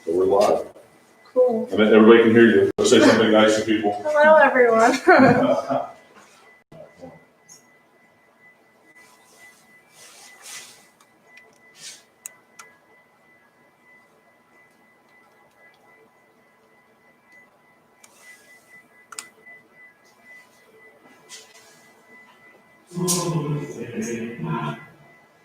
So we're live. Cool. And then everybody can hear you. So say something nice to people. Hello, everyone.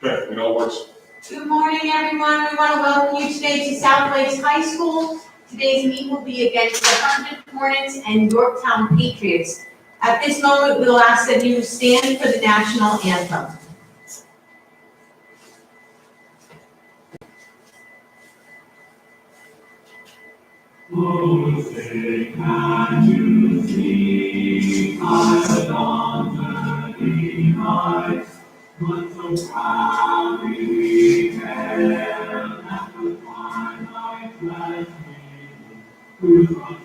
Okay, it all works. Good morning, everyone. We want to welcome you today to South Lakes High School. Today's meet will be against the Herndon Hornets and Yorktown Patriots. At this moment, we'll ask that you stand for the national anthem. Oh, say, can you see by the dawn's early light, what so proudly we hailed at the twilight's gleaming, whose bright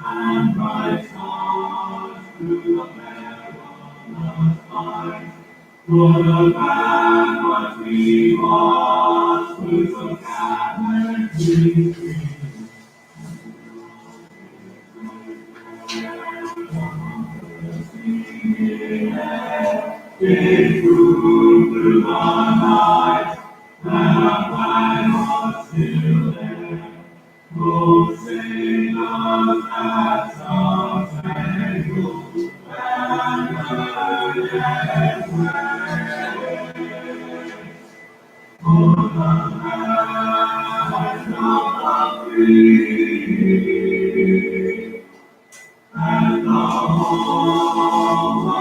and bright stars through the perilous fight, for the band was we was, who so gallantly free. It grew through the night, and our flag was still there. Oh, sing us that star-spangled banner yet wave. For the land of the free, and the home of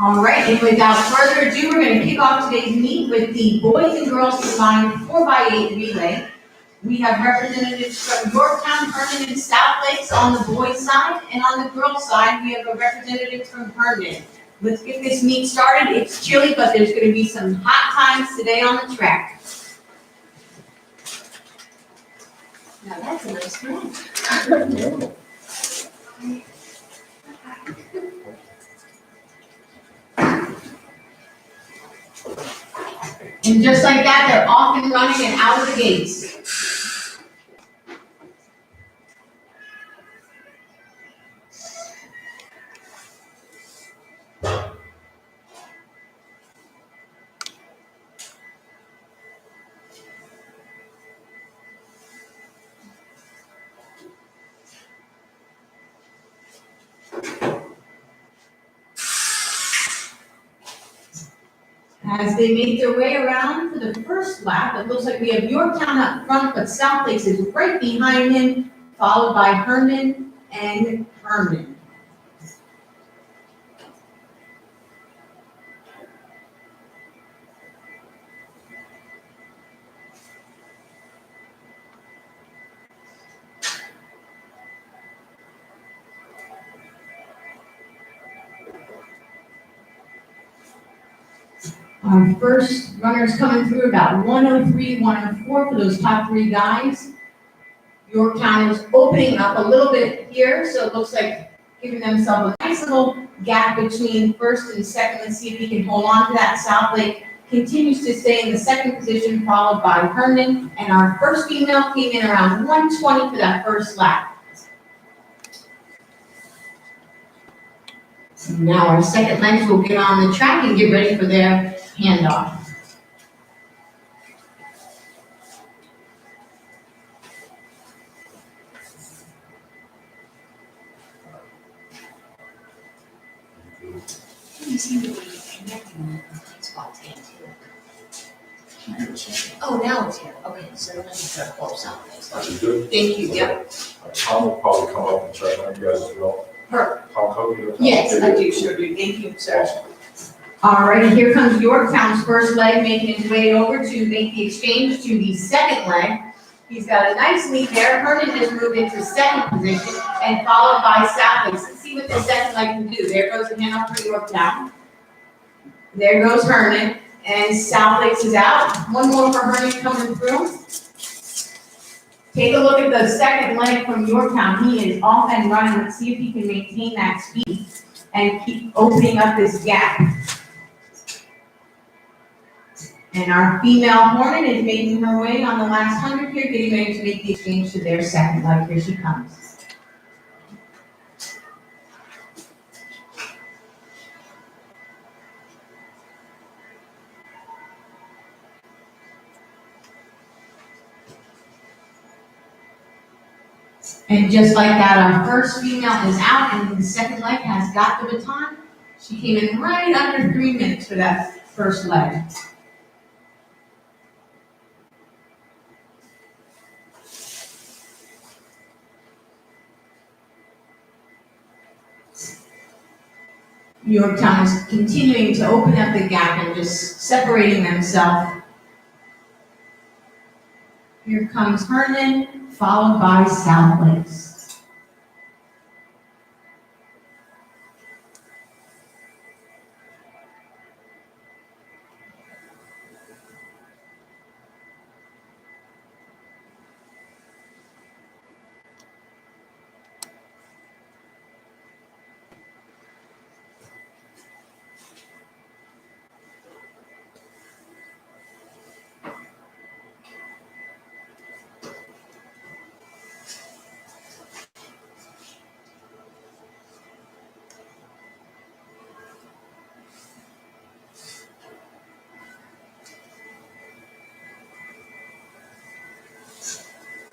All right, and without further ado, we're going to kick off today's meet with the boys and girls combined 4x8 relay. We have representatives from Yorktown, Herndon, and South Lakes on the boys' side, and on the girls' side, we have a representative from Herndon. Let's get this meet started. It's chilly, but there's going to be some hot times today on the track. Now that's a nice one. And just like that, they're off and running and out of the gates. As they make their way around for the first lap, it looks like we have Yorktown up front, but South Lakes is right behind him, followed by Herndon and Herndon. Our first runners coming through about 103, 104 for those top three guys. Yorktown is opening up a little bit here, so it looks like giving themselves a nice little gap between first and second. Let's see if he can hold on to that. South Lake continues to stay in the second position, followed by Herndon. And our first female came in around 120 for that first lap. So now our second legs will get on the track and get ready for their handoff. You seem to be connecting in the right spots again too. Oh, now it's here. Okay, so let me try to close out this. That's good. Thank you, yep. Tom will probably come up and check on you guys as well. Perfect. Tom Cody? Yes, I do, sure do. Thank you, sir. All right, here comes Yorktown's first leg, making his way over to make the exchange to the second leg. He's got a nice lead there. Herndon has moved into second position and followed by South Lakes. Let's see what the second leg can do. There goes the handoff for Yorktown. There goes Herndon, and South Lakes is out. One more for Herndon coming through. Take a look at the second leg from Yorktown. He is off and running. Let's see if he can maintain that speed and keep opening up this gap. And our female Hornet is making her way on the last 100 here, getting ready to make the exchange to their second leg. Here she comes. And just like that, our first female is out, and the second leg has got the baton. She came in right under 3 minutes for that first leg. Yorktown is continuing to open up the gap and just separating themselves. Here comes Herndon, followed by South Lakes.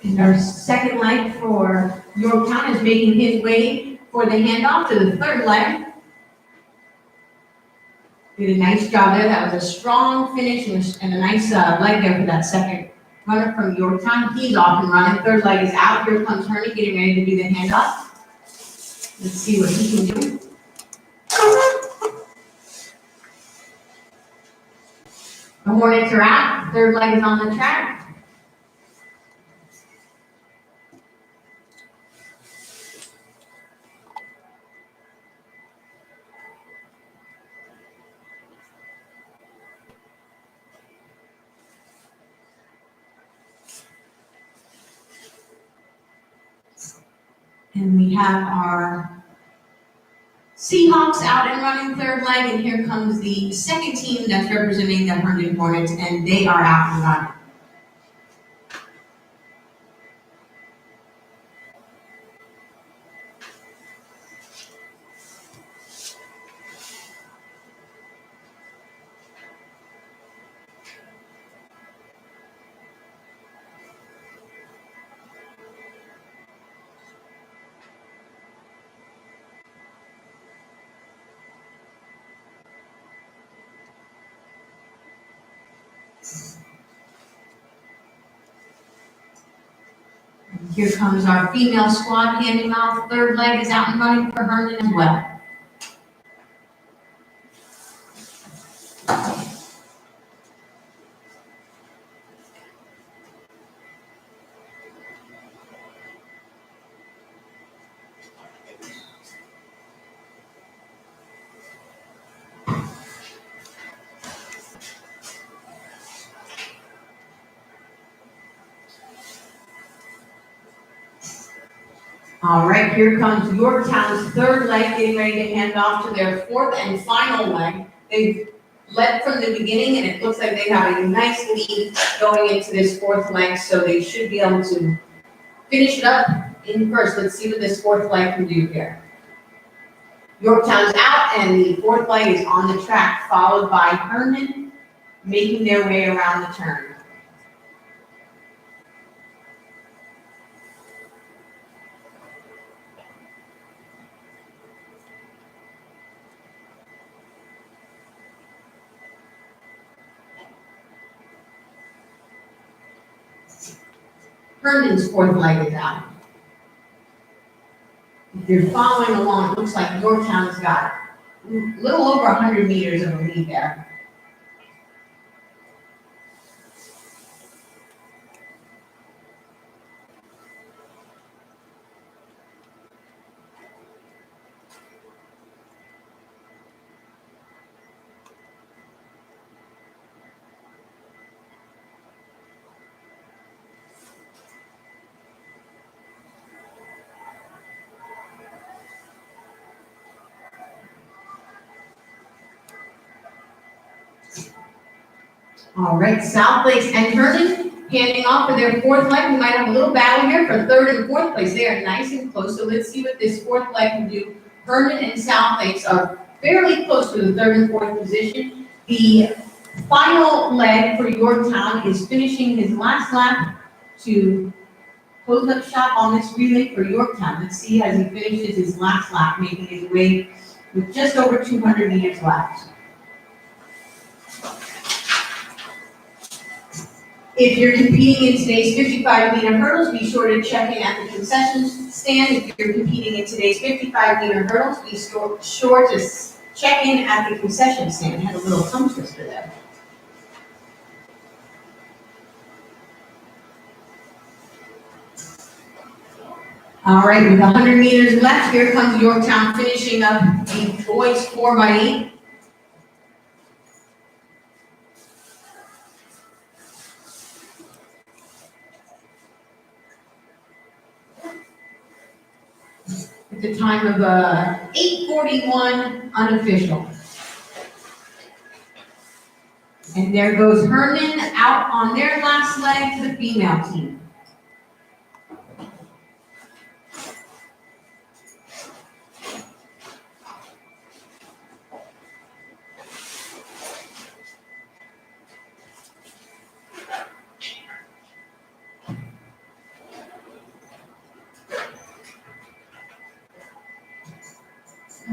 And our second leg for Yorktown is making his way for the handoff to the third leg. Did a nice job there. That was a strong finish and a nice leg there for that second runner from Yorktown. He's off and running. Third leg is out. Here comes Herndon getting ready to do the handoff. Let's see what he can do. The Hornets are out. Third leg is on the track. And we have our Seahawks out and running third leg, and here comes the second team that's representing the Herndon Hornets, and they are out and running. Here comes our female squad handing off. Third leg is out and running for Herndon as well. All right, here comes Yorktown's third leg, getting ready to hand off to their fourth and final leg. They've led from the beginning, and it looks like they have a nice lead going into this fourth leg, so they should be able to finish it up in first. Let's see what this fourth leg can do here. Yorktown's out, and the fourth leg is on the track, followed by Herndon, making their way around the turn. Herndon's fourth leg is out. If you're following along, it looks like Yorktown's got a little over 100 meters of a lead there. All right, South Lakes and Herndon handing off for their fourth leg. We might have a little battle here for third and fourth place. They are nice and close, so let's see what this fourth leg can do. Herndon and South Lakes are fairly close to the third and fourth position. The final leg for Yorktown is finishing his last lap to close up shop on this relay for Yorktown. Let's see as he finishes his last lap, making his way with just over 200 meters left. If you're competing in today's 55-meter hurdles, be sure to check in at the concession stand. If you're competing in today's 55-meter hurdles, be sure to check in at the concession stand. I had a little tongue twister there. All right, with 100 meters left, here comes Yorktown finishing up the boys 4x8. At the time of 8:41 unofficial. And there goes Herndon out on their last leg to the female team.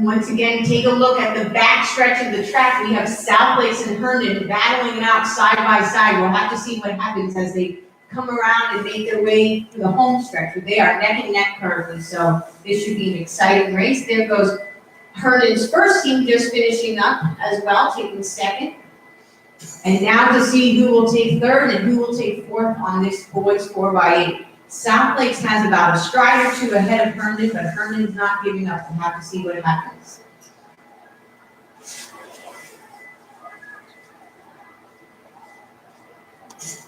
Once again, take a look at the back stretch of the track. We have South Lakes and Herndon battling it out side by side. We'll have to see what happens as they come around and make their way to the home stretch. But they are neck and neck currently, so this should be an exciting race. There goes Herndon's first team just finishing up as well, taking second. And now to see who will take third and who will take fourth on this boys 4x8. South Lakes has about a stride or two ahead of Herndon, but Herndon's not giving up. We'll have to see what happens.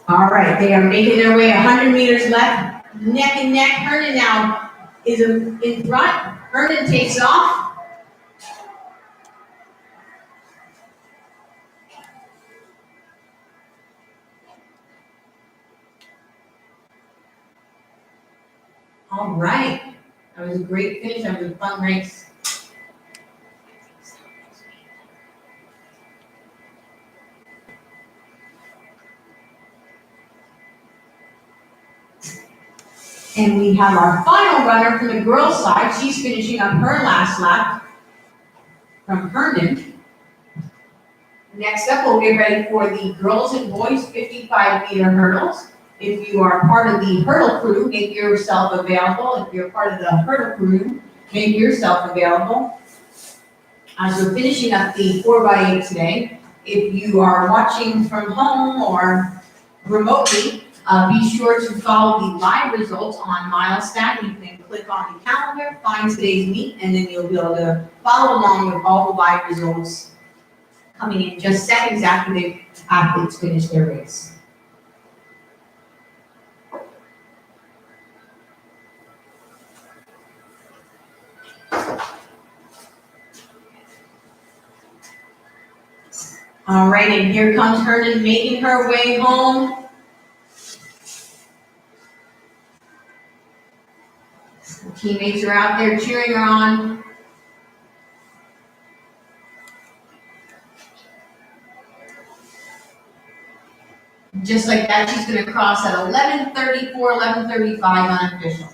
All right, they are making their way 100 meters left, neck and neck. Herndon now is in front. Herndon takes off. All right, that was a great finish. That was a fun race. And we have our final runner from the girls' side. She's finishing up her last lap from Herndon. Next up, we'll get ready for the girls and boys 55-meter hurdles. If you are part of the hurdle crew, make yourself available. If you're part of the hurdle crew, make yourself available. As we're finishing up the 4x8 today, if you are watching from home or remotely, be sure to follow the live results on Milestat. You can click on the calendar, find today's meet, and then you'll be able to follow along with all the live results coming in just seconds after the athletes finish their race. All right, and here comes Herndon making her way home. Her teammates are out there cheering her on. Just like that, she's going to cross at 11:34, 11:35 unofficial.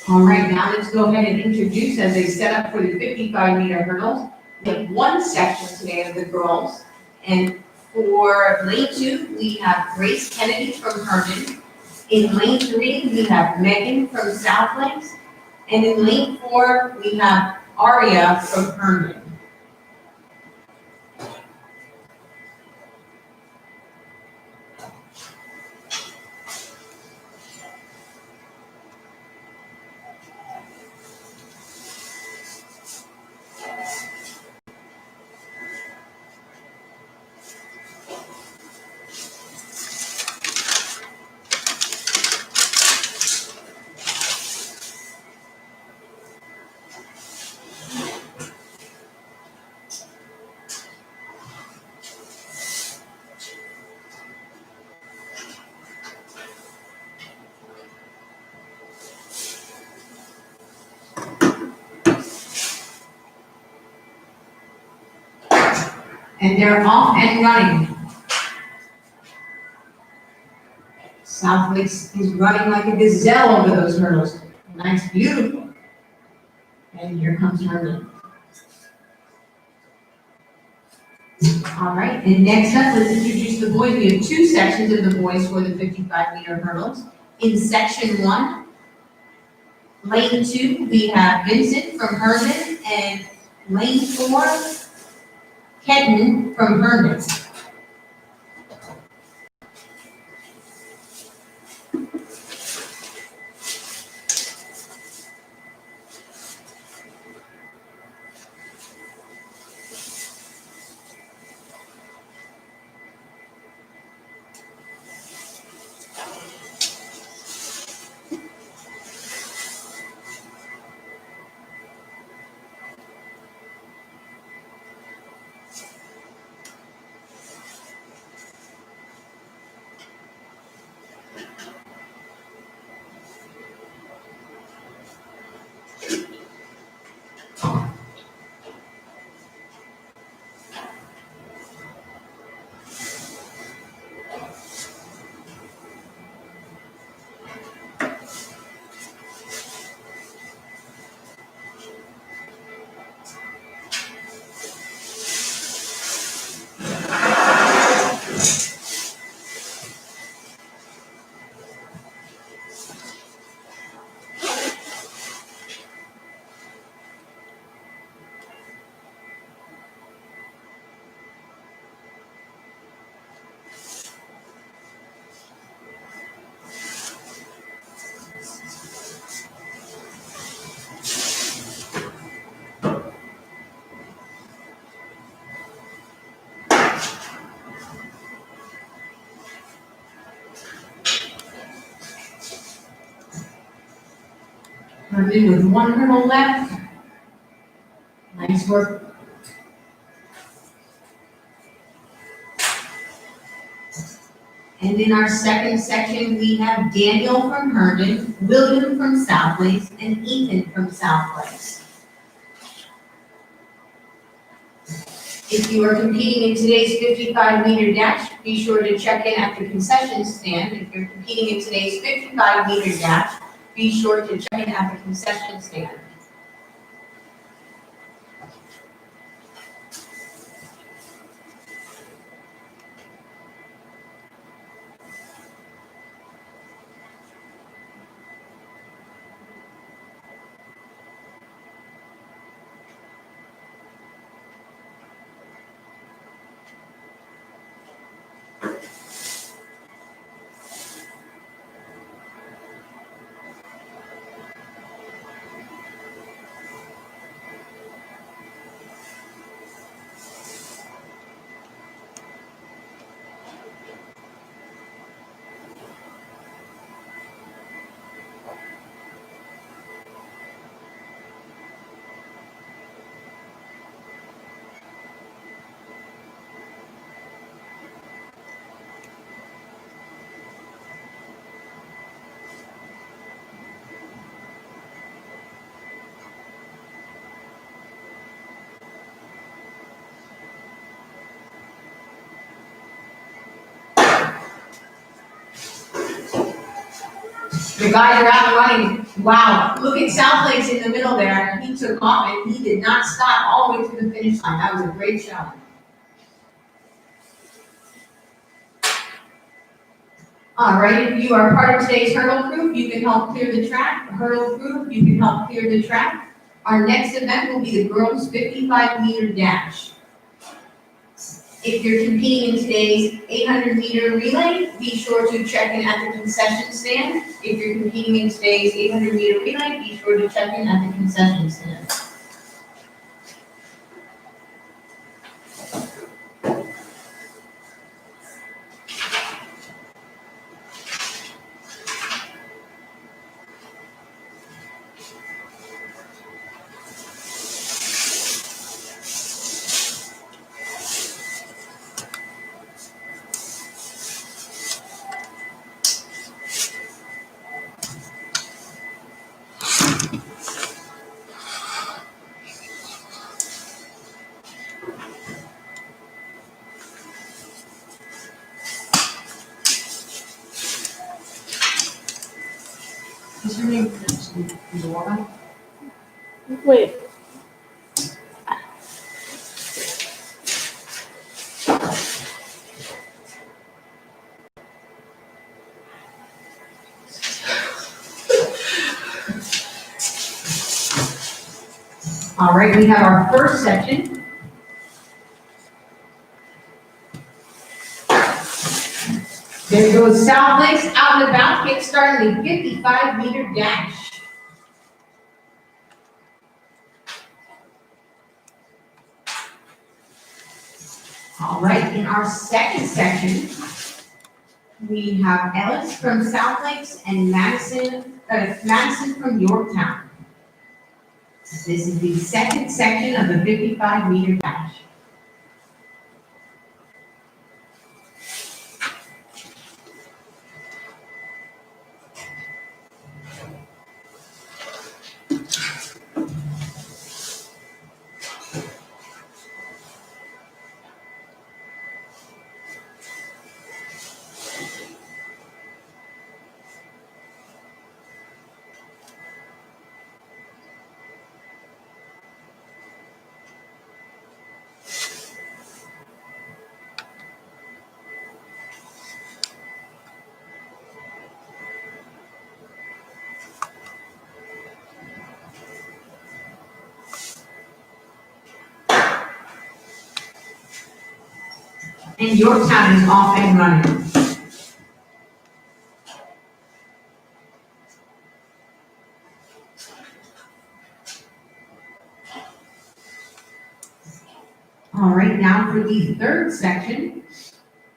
All right, now let's go ahead and introduce as they set up for the 55-meter hurdles. We have one section today of the girls, and for lane 2, we have Grace Kennedy from Herndon. In lane 3, we have Megan from South Lakes, and in lane 4, we have Aria from Herndon. And they're off and running. South Lakes is running like a gazelle over those hurdles. Nice, beautiful. And here comes Herndon. All right, and next up, let's introduce the boys. We have two sections of the boys for the 55-meter hurdles. In section 1, lane 2, we have Vincent from Herndon, and lane 4, Kenton from Herndon. Herndon with one hurdle left. Nice work. And in our second section, we have Daniel from Herndon, William from South Lakes, and Ethan from South Lakes. If you are competing in today's 55-meter dash, be sure to check in at the concession stand. If you're competing in today's 55-meter dash, be sure to check in at the concession stand. The guys are out running. Wow, look at South Lakes in the middle there. He took off and he did not stop all the way to the finish line. That was a great shot. All right, if you are part of today's hurdle group, you can help clear the track. Hurdle group, you can help clear the track. Our next event will be the girls' 55-meter dash. If you're competing in today's 800-meter relay, be sure to check in at the concession stand. If you're competing in today's 800-meter relay, be sure to check in at the concession stand. Is her name Laura? Wait. All right, we have our first section. There goes South Lakes out and about, kickstarting the 55-meter dash. All right, in our second section, we have Ellis from South Lakes and Madison from Yorktown. This is the second section of the 55-meter dash. And Yorktown is off and running. All right, now for the third section,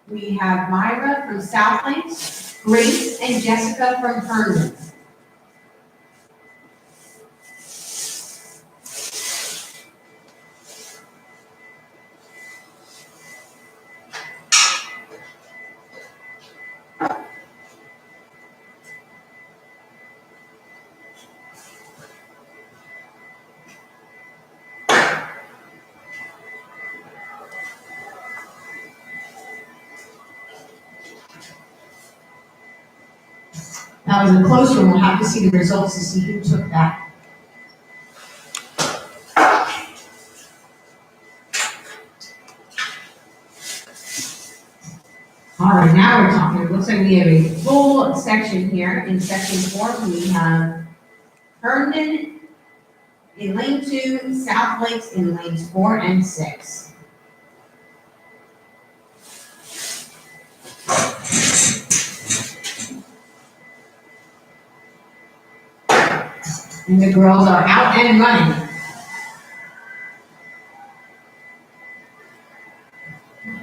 we have Myra from South Lakes, Grace and Jessica from Herndon. That was a close one, we'll have to see the results to see who took that. All right, now we're talking, it looks like we have a full section here. In section 4, we have Herndon in lane 2, South Lakes in lanes 4 and 6. And the girls are out and running.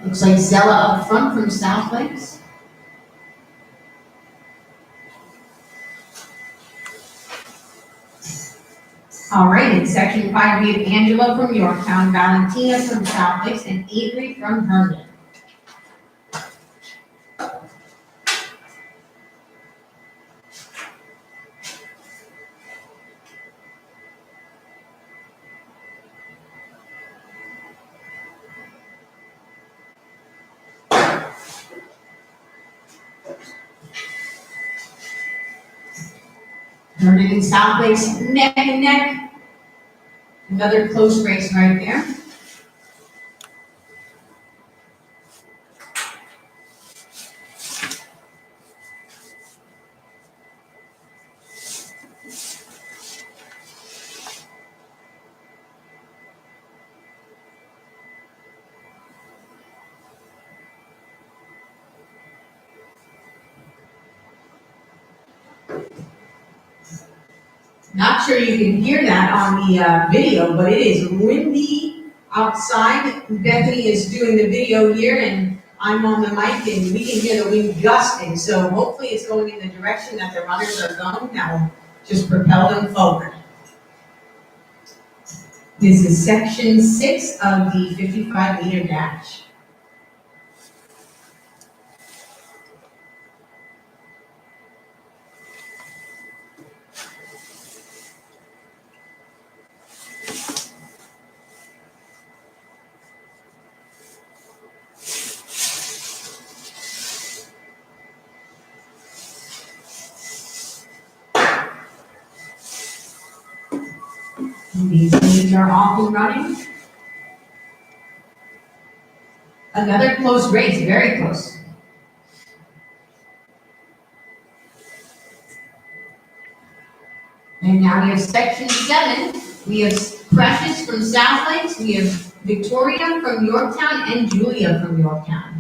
Looks like Zella up front from South Lakes. All right, in section 5, we have Angela from Yorktown, Valentina from South Lakes, and Avery from Herndon. Herndon and South Lakes neck and neck. Another close race right there. Not sure you can hear that on the video, but it is windy outside. Bethany is doing the video here, and I'm on the mic, and we can hear the wind gusting. So hopefully it's going in the direction that the runners are going. That will just propel them forward. This is section 6 of the 55-meter dash. These leaves are off and running. Another close race, very close. And now we have section 7. We have Precious from South Lakes, we have Victoria from Yorktown, and Julia from Yorktown.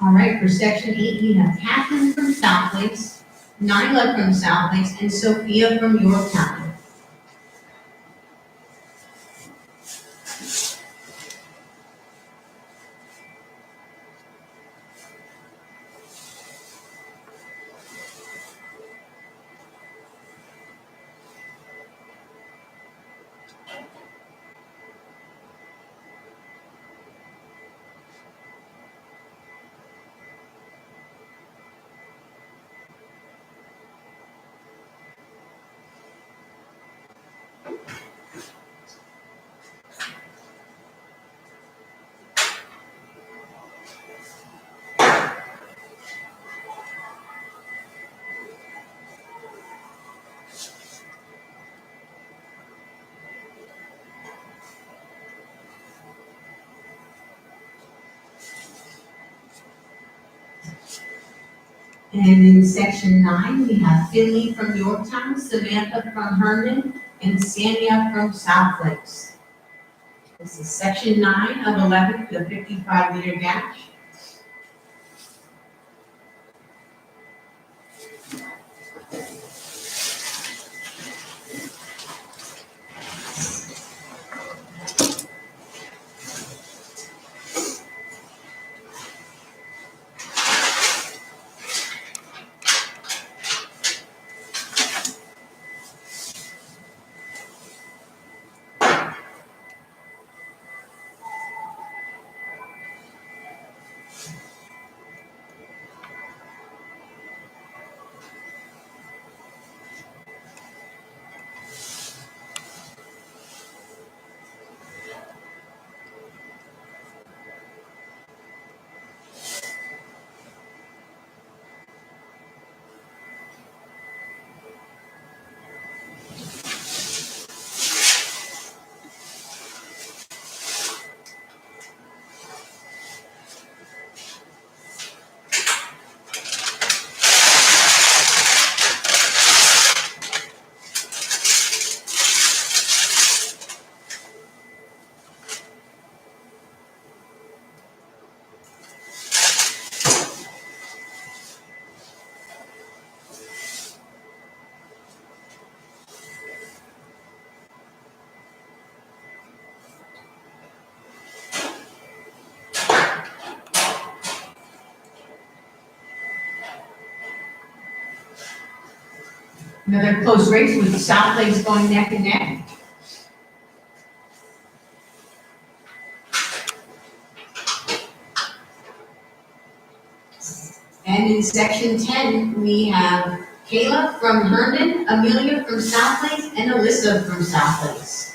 All right, for section 8, we have Catherine from South Lakes, Nyla from South Lakes, and Sophia from Yorktown. And in section 9, we have Finley from Yorktown, Samantha from Herndon, and Sania from South Lakes. This is section 9 of 11 for the 55-meter dash. Another close race with South Lakes going neck and neck. And in section 10, we have Kayla from Herndon, Amelia from South Lakes, and Alyssa from South Lakes.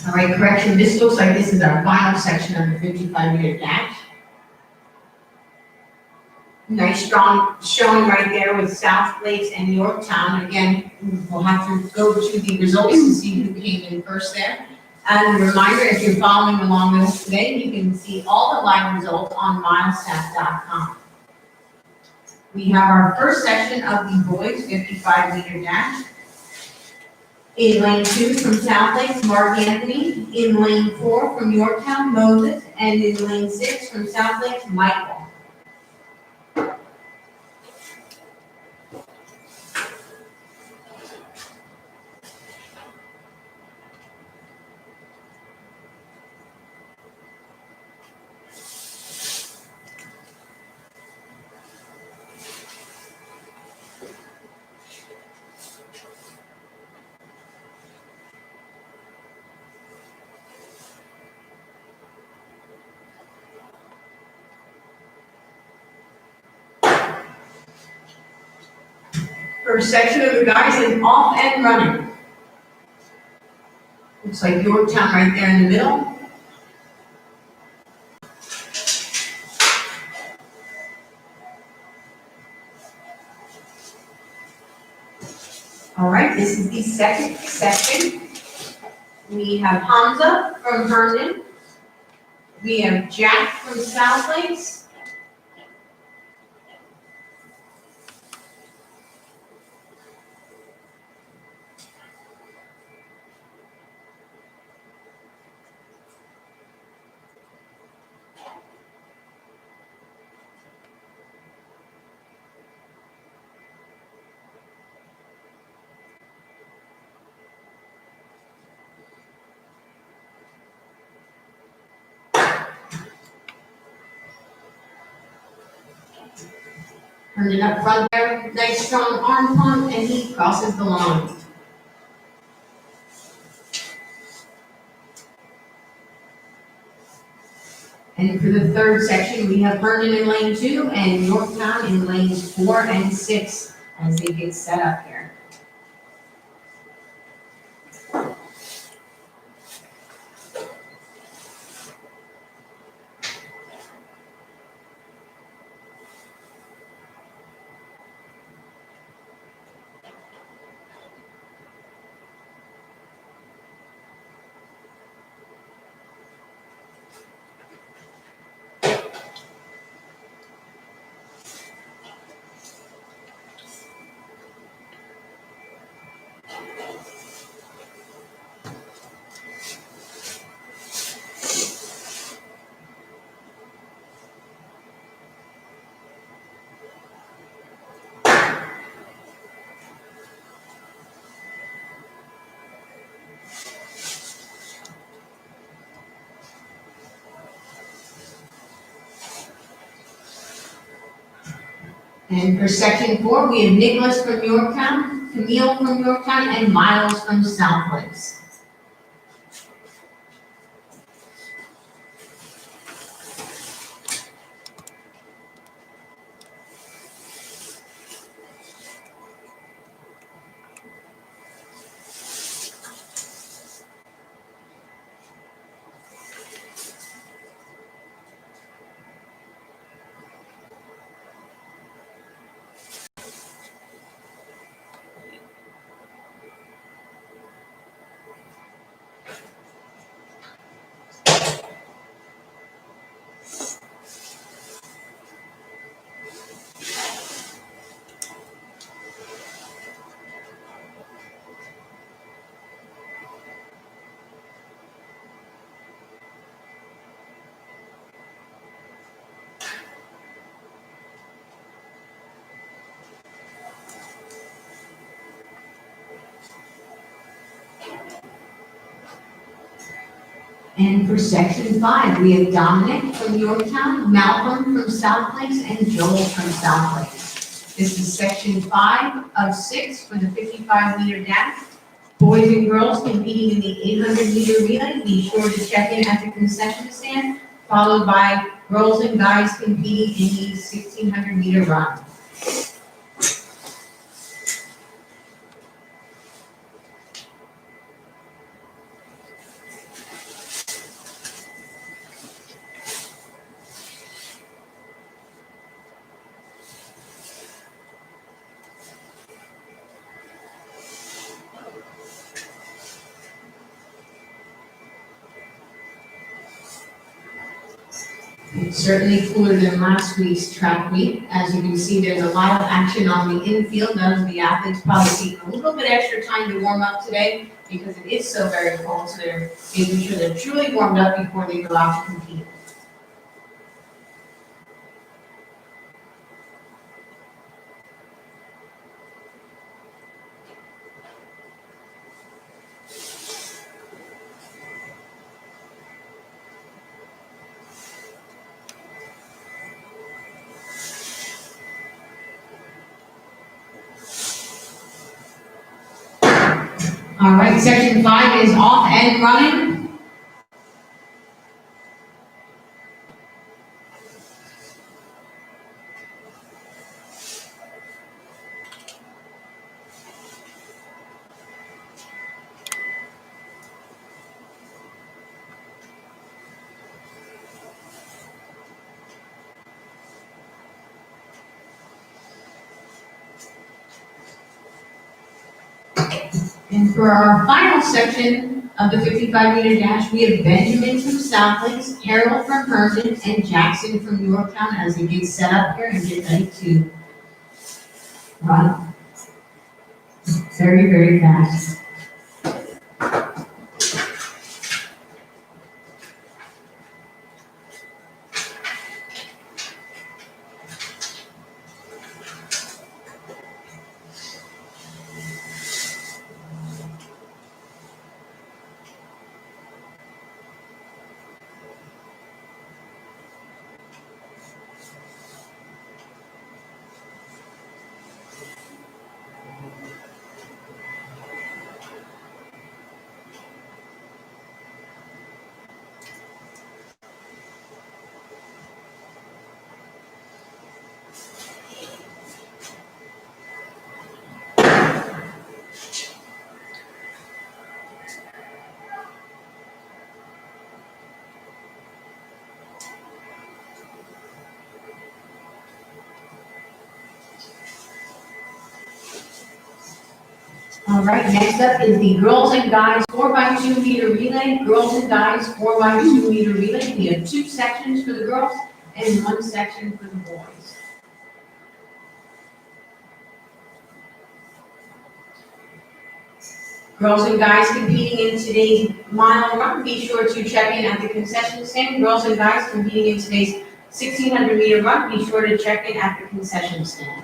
All right, correction, this looks like this is our final section of the 55-meter dash. Nice strong showing right there with South Lakes and Yorktown. Again, we'll have to go to the results to see who came in first there. And a reminder, if you're following along with us today, you can see all the live results on milestat.com. We have our first section of the boys 55-meter dash. In lane 2 from South Lakes, Mark Anthony. In lane 4 from Yorktown, Moses. And in lane 6 from South Lakes, Michael. First section of the guys is off and running. Looks like Yorktown right there in the middle. All right, this is the second section. We have Hamza from Herndon. We have Jack from South Lakes. Herndon up front there, nice strong arm pump, and he crosses the line. And for the third section, we have Herndon in lane 2 and Yorktown in lanes 4 and 6 as they get set up here. And for section 4, we have Nicholas from Yorktown, Camille from Yorktown, and Miles from South Lakes. And for section 5, we have Dominic from Yorktown, Malcolm from South Lakes, and Joel from South Lakes. This is section 5 of 6 for the 55-meter dash. Boys and girls competing in the 800-meter relay, be sure to check in at the concession stand, followed by girls and guys competing in the 1600-meter run. It's certainly cooler than last week's track meet. As you can see, there's a lot of action on the infield. None of the athletes probably taking a little bit extra time to warm up today because it is so very cold, so they're making sure they're truly warmed up before they go out to compete. All right, section 5 is off and running. And for our final section of the 55-meter dash, we have Benjamin from Southlake, Harold from Herndon, and Jackson from Yorktown as they get set up here and get ready to run. Very, very fast. All right, next up is the girls and guys 4x2 meter relay. Girls and guys 4x2 meter relay. We have 2 sections for the girls and 1 section for the boys. Girls and guys competing in today's mile run, be sure to check in at the concession stand. Girls and guys competing in today's 1600 meter run, be sure to check in at the concession stand.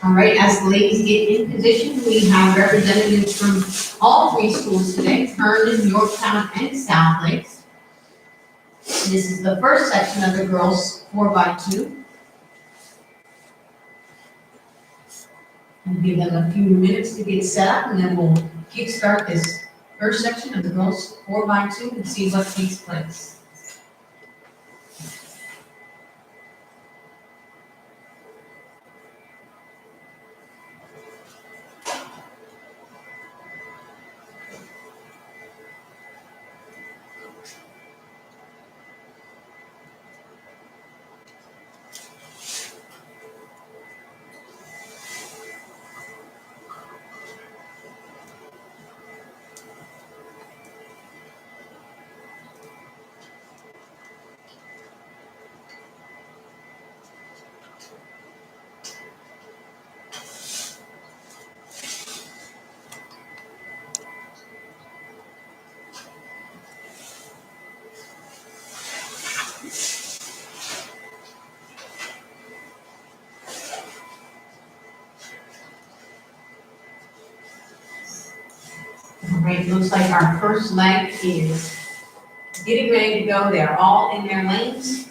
All right, as the ladies get in position, we have representatives from all 3 schools today, Herndon, Yorktown, and Southlake. This is the first section of the girls 4x2. And give them a few minutes to get set up, and then we'll kickstart this first section of the girls 4x2 and see what takes place. All right, looks like our first leg is getting ready to go. They're all in their lanes.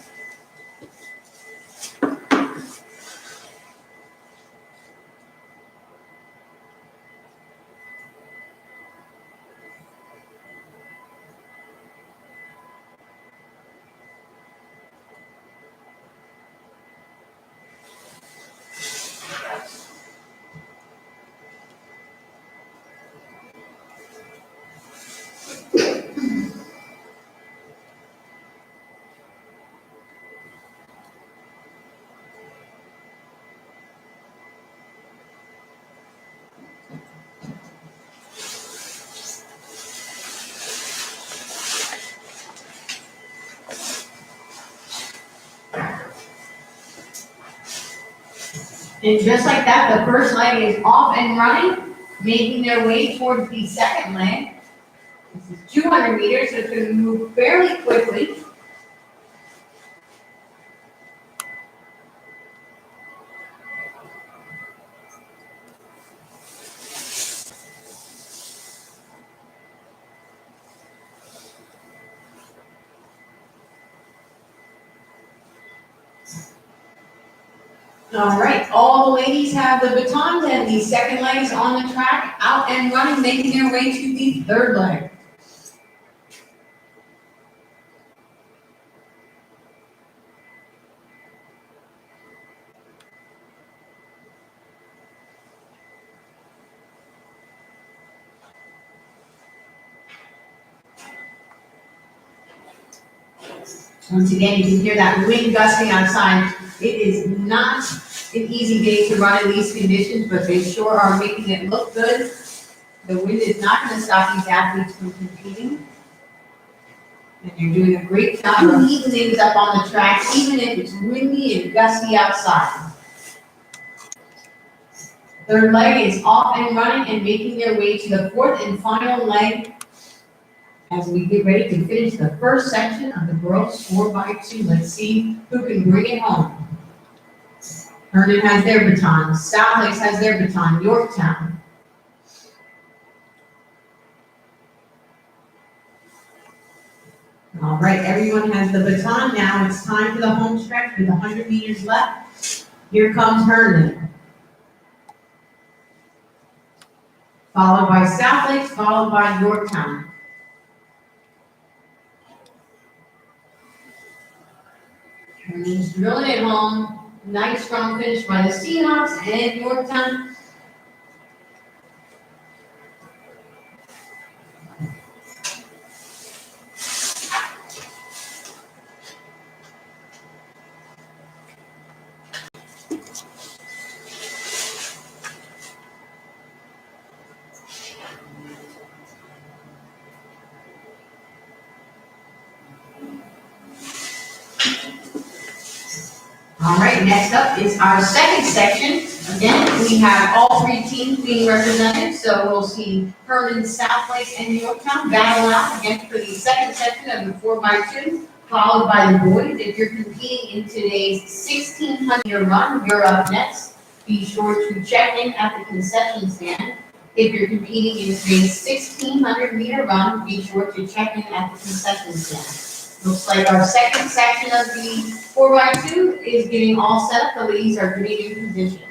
And just like that, the first leg is off and running, making their way towards the second leg. This is 200 meters, so it's going to move fairly quickly. All right, all the ladies have the batons and the second leg is on the track, out and running, making their way to the third leg. Once again, you can hear that wind gusting outside. It is not an easy day to run in these conditions, but they sure are making it look good. The wind is not going to stop these athletes from competing. And you're doing a great job of keeping things up on the track, even if it's windy and gusty outside. Third leg is off and running and making their way to the fourth and final leg as we get ready to finish the first section of the girls 4x2. Let's see who can bring it home. Herndon has their baton. South Lakes has their baton. Yorktown. All right, everyone has the baton now. It's time for the home stretch with 100 meters left. Here comes Herndon. Followed by South Lakes, followed by Yorktown. Herndon's drilling it home. Nice strong finish by the Seahawks and Yorktown. All right, next up is our second section. Again, we have all three teams being represented, so we'll see Herndon, South Lakes, and Yorktown battle out again for the second section of the 4x2, followed by the boys. If you're competing in today's 1600-meter run, you're up next. Be sure to check in at the concession stand. If you're competing in today's 1600-meter run, be sure to check in at the concession stand. Looks like our second section of the 4x2 is getting all set up. The ladies are getting in position.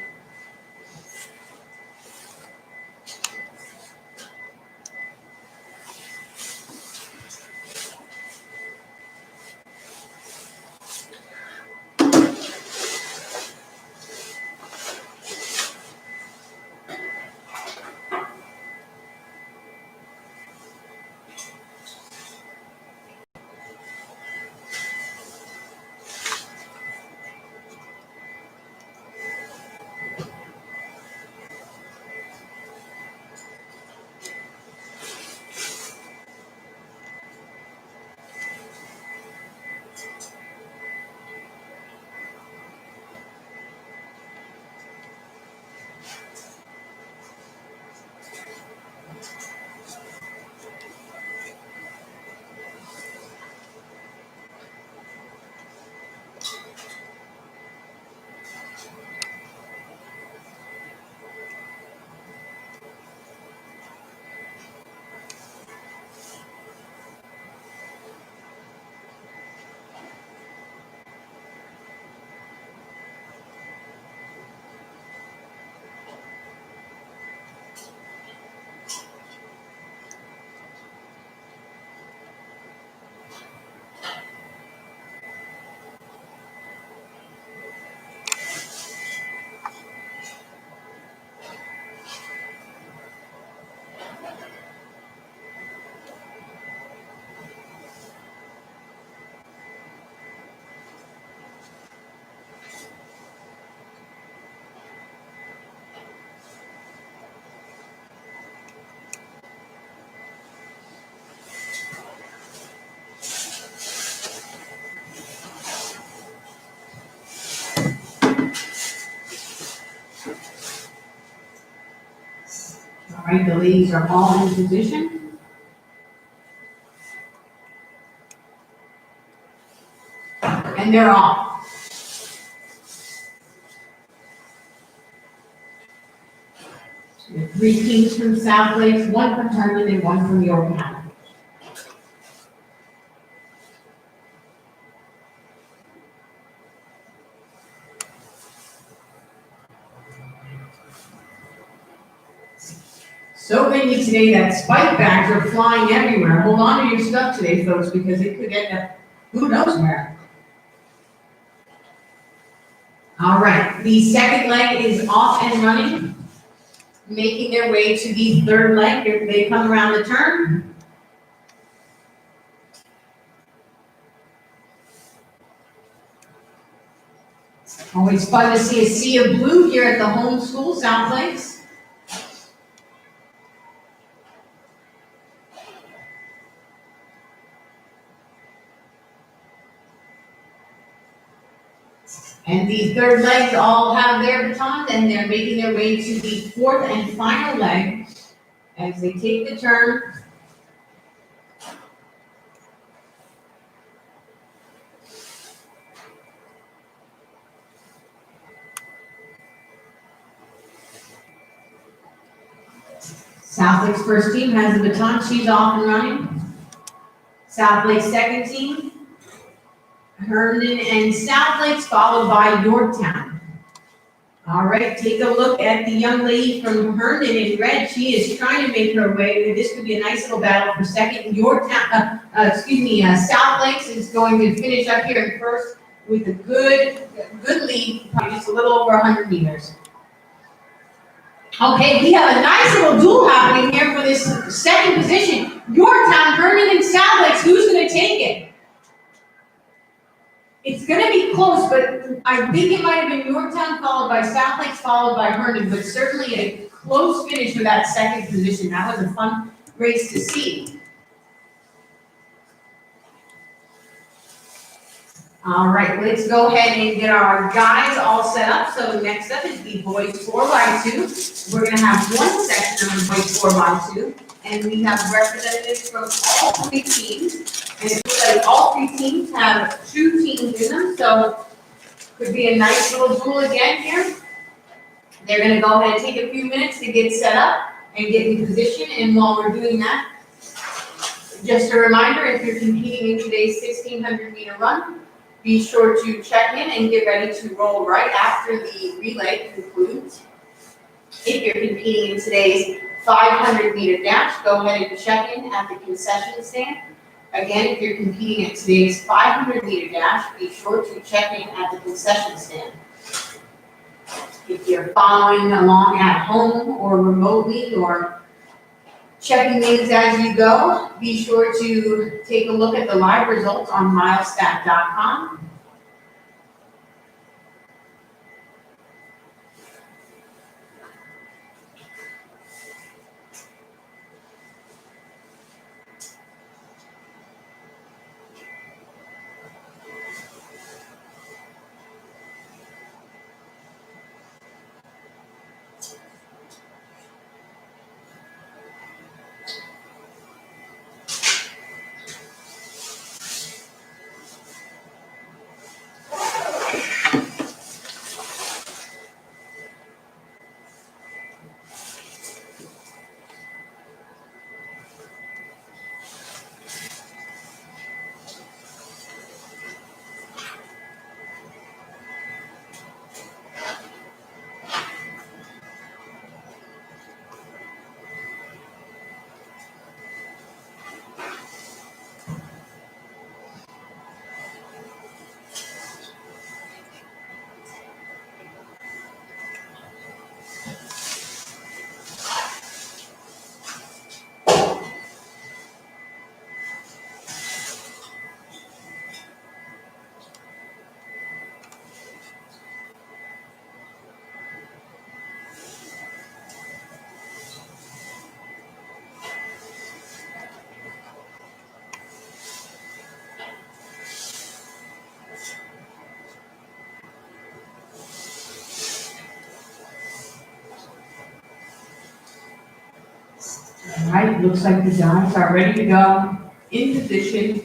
All right, the ladies are all in position. And they're off. We have 3 teams from South Lakes, 1 from Herndon, and 1 from Yorktown. So windy today that spike bags are flying everywhere. Hold on to your stuff today, folks, because it could end up who knows where. All right, the second leg is off and running, making their way to the third leg. Here they come around the turn. Always fun to see a sea of blue here at the home school, South Lakes. And the third legs all have their batons, and they're making their way to the fourth and final leg as they take the turn. South Lake's first team has the baton, she's off and running. South Lake's second team, Herndon and South Lakes, followed by Yorktown. All right, take a look at the young lady from Herndon in red. She is trying to make her way. This could be a nice little battle for second. South Lakes is going to finish up here in first with a good lead, probably just a little over 100 meters. Okay, we have a nice little duel happening here for this second position. Yorktown, Herndon, and South Lakes. Who's going to take it? It's going to be close, but I think it might have been Yorktown followed by South Lakes followed by Herndon, but certainly a close finish for that second position. That was a fun race to see. All right, let's go ahead and get our guys all set up. So next up is the boys 4x2. We're going to have one section of the boys 4x2, and we have representatives from all 3 teams. And it looks like all 3 teams have 2 teams in them, so could be a nice little duel again here. They're going to go ahead and take a few minutes to get set up and get in position, and while we're doing that, just a reminder, if you're competing in today's 1,600-meter run, be sure to check in and get ready to roll right after the relay concludes. If you're competing in today's 500-meter dash, go ahead and check in at the concession stand. Again, if you're competing at today's 500-meter dash, be sure to check in at the concession stand. If you're following along at home or remotely or checking things as you go, be sure to take a look at the live results on milestat.com. All right, looks like the guys are ready to go in position.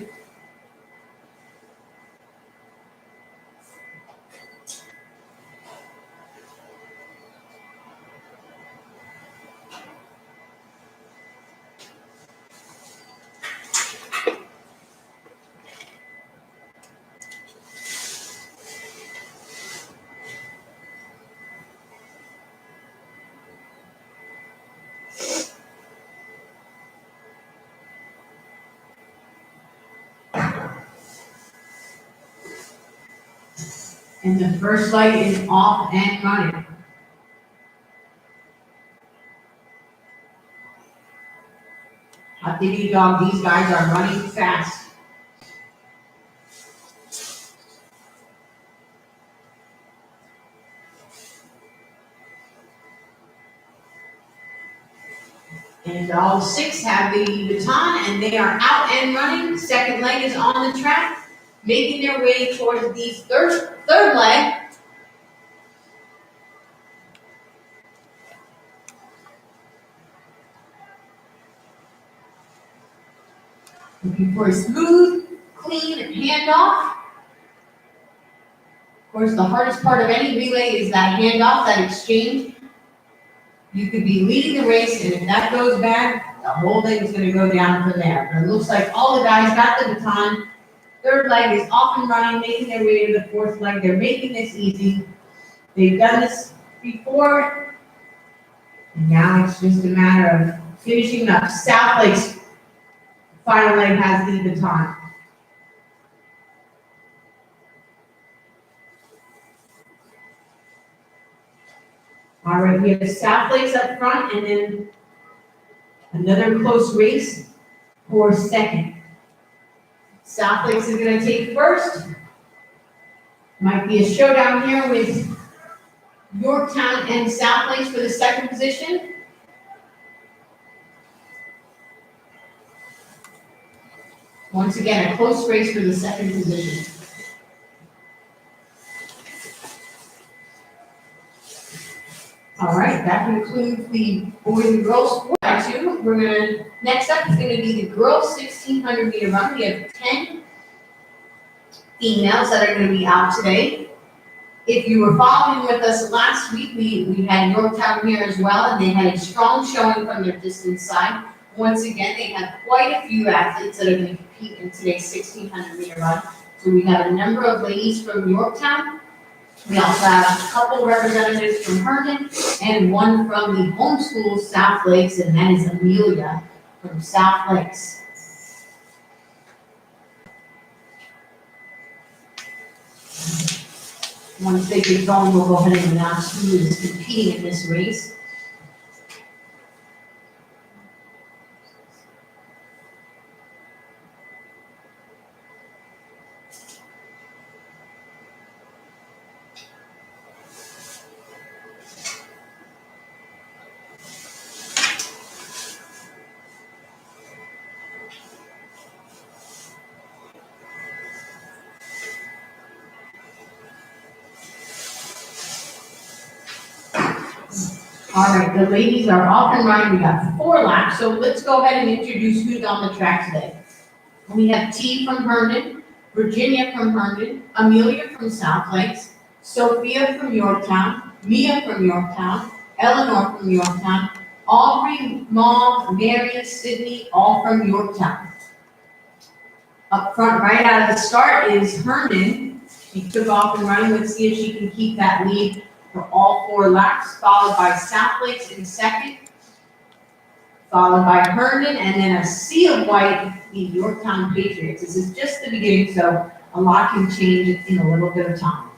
And the first light is off and running. Hot diggity dog, these guys are running fast. And all six have the baton and they are out and running. Second leg is on the track, making their way towards the third leg. Looking for a smooth, clean handoff. Of course, the hardest part of any relay is that handoff, that exchange. You could be leading the race, and if that goes bad, the whole thing is going to go down from there. But it looks like all the guys got the baton. Third leg is off and running, making their way to the fourth leg. They're making this easy. They've done this before, and now it's just a matter of finishing up. South Lake's final leg has the baton. All right, we have South Lakes up front, and then another close race for second. South Lakes is going to take first. Might be a showdown here with Yorktown and South Lakes for the second position. Once again, a close race for the second position. All right, that concludes the boys and girls 4x2. Next up is gonna be the girls 1600 meter run. We have 10 females that are gonna be out today. If you were following with us last week, we had Yorktown here as well, and they had a strong showing from their distance side. Once again, they have quite a few athletes that are gonna compete in today's 1600 meter run. So we have a number of ladies from Yorktown. We also have a couple representatives from Herndon and one from the homeschool South Lakes, and that is Amelia from South Lakes. Once they get going, we'll go ahead and announce who is competing in this race. All right, the ladies are off and running. We got 4 laps, so let's go ahead and introduce who's on the track today. We have T from Herndon, Virginia from Herndon, Amelia from South Lakes, Sophia from Yorktown, Mia from Yorktown, Eleanor from Yorktown, Aubrey, Maude, Mary, Sydney, all from Yorktown. Up front, right out of the start, is Herndon. She took off and running. Let's see if she can keep that lead for all 4 laps, followed by South Lakes in second, followed by Herndon, and then a sea of white, the Yorktown Patriots. This is just the beginning, so a lot can change in a little bit of time.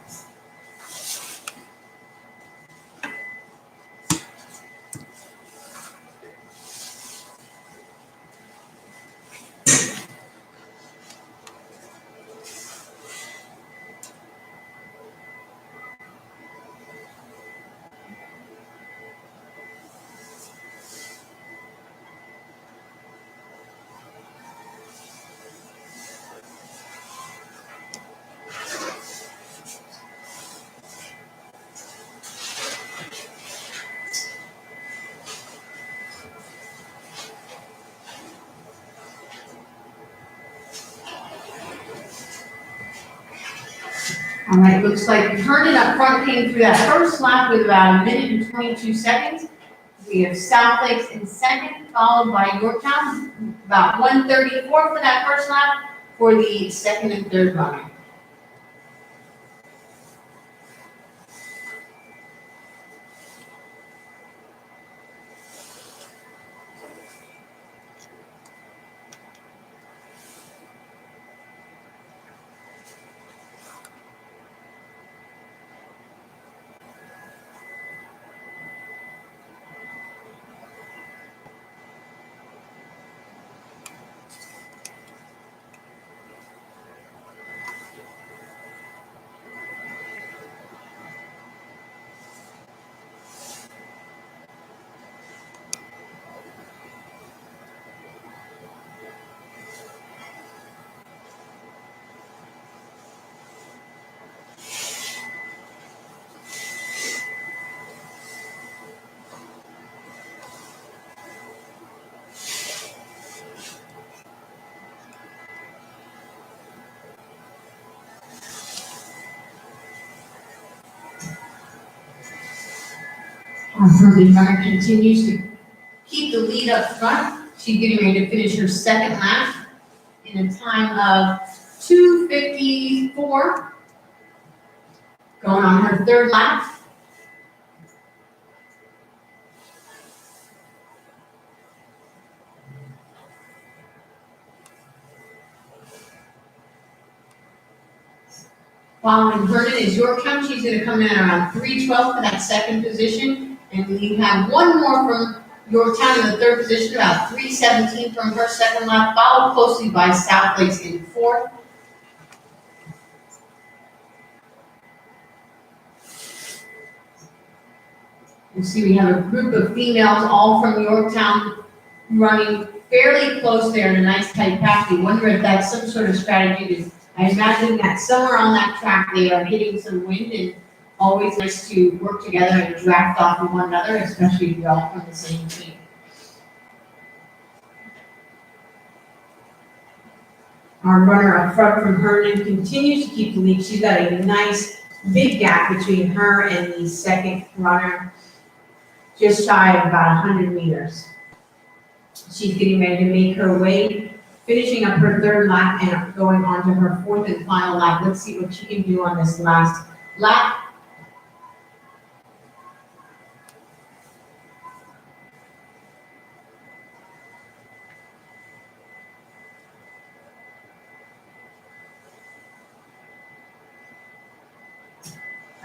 All right, looks like Herndon up front came through that first lap with about a minute and 22 seconds. We have South Lakes in second, followed by Yorktown, about 1:34 for that first lap for the second and third runner. Our Herndon runner continues to keep the lead up front. She's getting ready to finish her second lap in a time of 2:54. Going on her third lap. Following Herndon is Yorktown. She's going to come in around 3:12 for that second position. And we have one more from Yorktown in the third position, about 3:17 from her second lap, followed closely by South Lakes in fourth. You see we have a group of females, all from Yorktown, running fairly close there in a nice tight pack. We wonder if that's some sort of strategy. I imagine that somewhere on that track they are hitting some wind, and always nice to work together and draft off of one another, especially if you're all from the same team. Our runner up front from Herndon continues to keep the lead. She's got a nice big gap between her and the second runner, just shy of about 100 meters. She's getting ready to make her way, finishing up her third lap and going on to her fourth and final lap. Let's see what she can do on this last lap.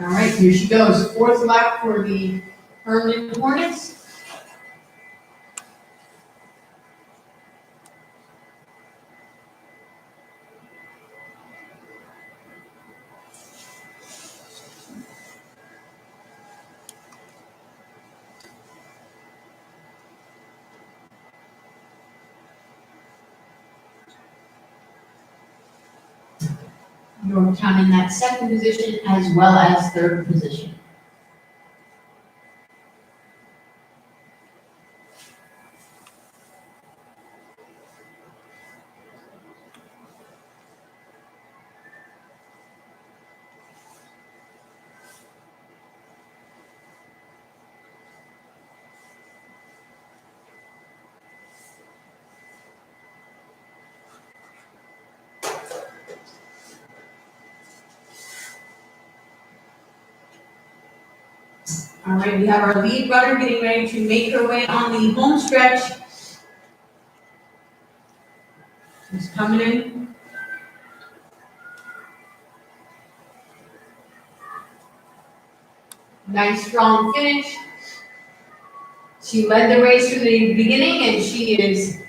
All right, here she goes. Fourth lap for the Herndon Hornets. Yorktown in that second position as well as third position. All right, we have our lead runner getting ready to make her way on the home stretch. She's coming in. Nice strong finish. She led the race from the beginning and she is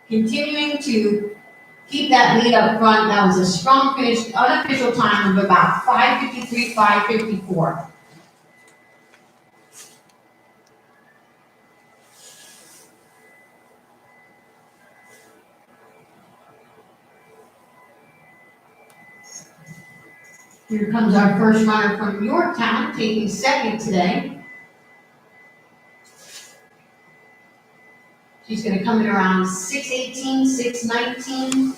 continuing to keep that lead up front. That was a strong finish, unofficial time of about 5:53, 5:54. Here comes our first runner from Yorktown, taking second today. She's going to come in around 6:18, 6:19.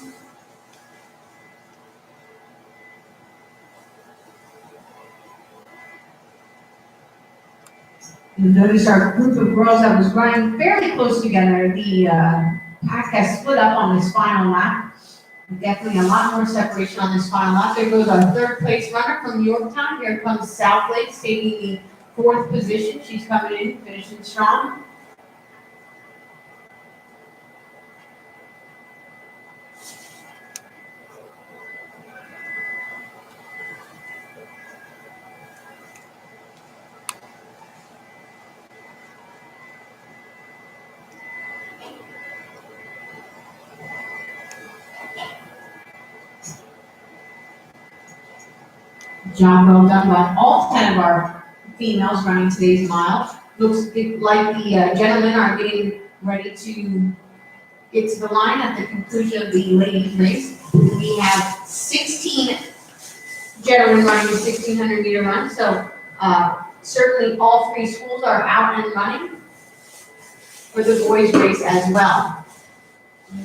You'll notice our group of girls that was running fairly close together, the pack has split up on this final lap. Definitely a lot more separation on this final lap. There goes our third place runner from Yorktown. Here comes South Lakes taking the fourth position. She's coming in, finishing strong. Job well done by all 10 of our females running today's mile. Looks like the gentlemen are getting ready to get to the line at the conclusion of the ladies' race. We have 16 gentlemen running the 1600 meter run, so certainly all three schools are out and running for the boys' race as well.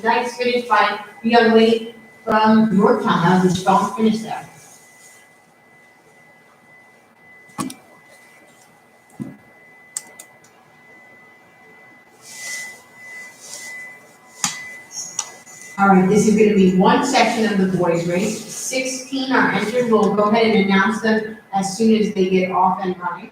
Nice finish by the young lady from Yorktown. That was a strong finish there. All right, this is going to be one section of the boys' race. 16 are entered. We'll go ahead and announce them as soon as they get off and running.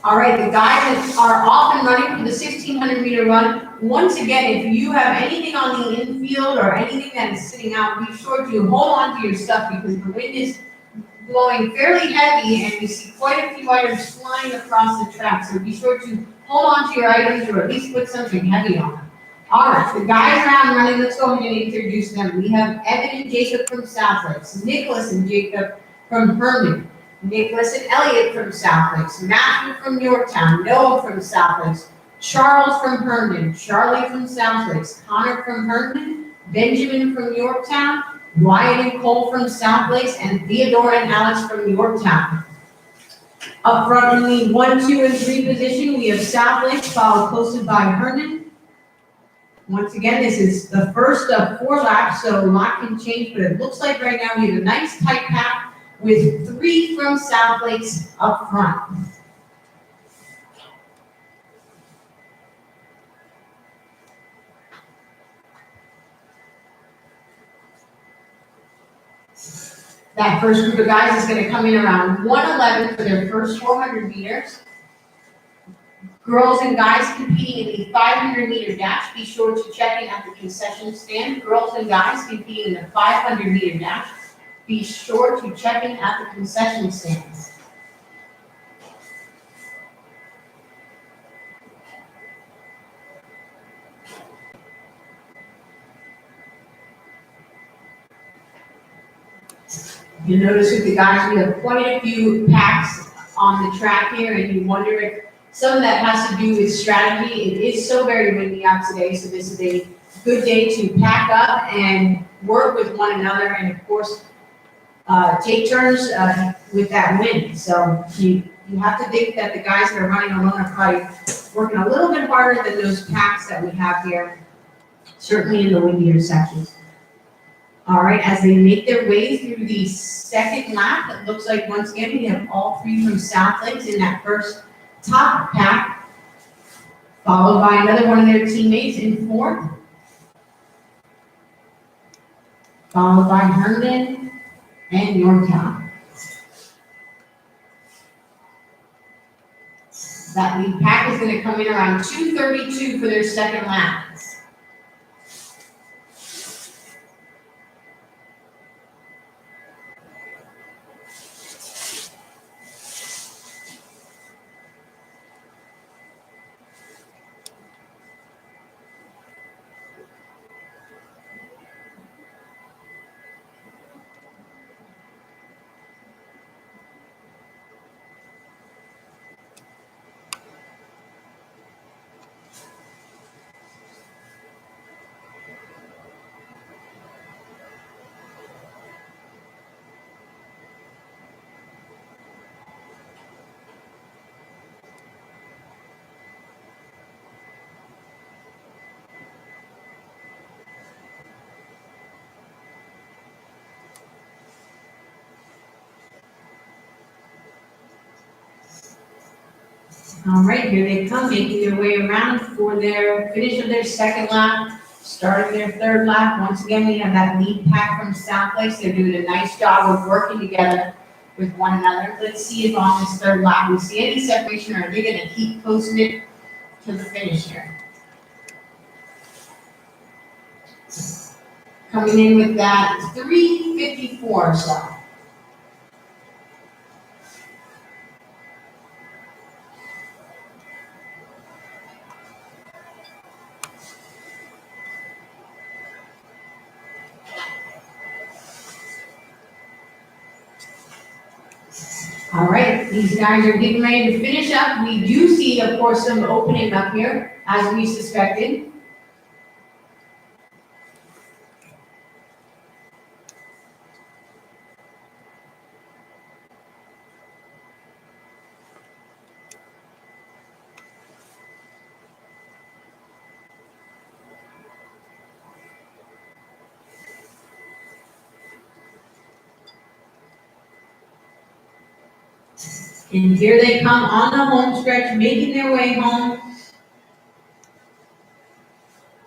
All right, the guys that are off and running for the 1600 meter run. Once again, if you have anything on the infield or anything that is sitting out, be sure to hold on to your stuff because the wind is blowing fairly heavy and we see quite a few items flying across the track. So be sure to hold on to your items or at least put something heavy on them. All right, the guys are out and running. Let's go ahead and introduce them. We have Evan and Jacob from South Lakes, Nicholas and Jacob from Herndon, Nicholas and Elliot from South Lakes, Matthew from Yorktown, Noah from South Lakes, Charles from Herndon, Charlie from South Lakes, Connor from Herndon, Benjamin from Yorktown, Wyatt and Cole from South Lakes, and Theodore and Alex from Yorktown. Up front in the 1, 2, and 3 position, we have South Lakes, followed closely by Herndon. Once again, this is the first of 4 laps, so a lot can change, but it looks like right now we have a nice tight pack with 3 from South Lakes up front. That first group of guys is going to come in around 1:11 for their first 400 meters. Girls and guys competing in the 500 meter dash, be sure to check in at the concession stand. Girls and guys competing in the 500 meter dash, be sure to check in at the concession stands. You'll notice with the guys, we have quite a few packs on the track here, and you wonder if some of that has to do with strategy. It is so very windy out today, so this is a good day to pack up and work with one another, and of course, take turns with that wind. So you have to think that the guys that are running alone are probably working a little bit harder than those packs that we have here, certainly in the windier sections. All right, as they make their way through the second lap, it looks like once again we have all 3 from South Lakes in that first top pack, followed by another one of their teammates in 4th, followed by Herndon and Yorktown. That lead pack is gonna come in around 2:32 for their second lap. All right, here they come, making their way around for their finish of their second lap, starting their third lap. Once again, we have that lead pack from South Lakes. They're doing a nice job of working together with one another. Let's see if on this third lap we see any separation, or are they gonna keep posting it to the finish here? Coming in with that 3:54 or so. All right, these guys are getting ready to finish up. We do see, of course, some opening up here, as we suspected. And here they come on the home stretch, making their way home.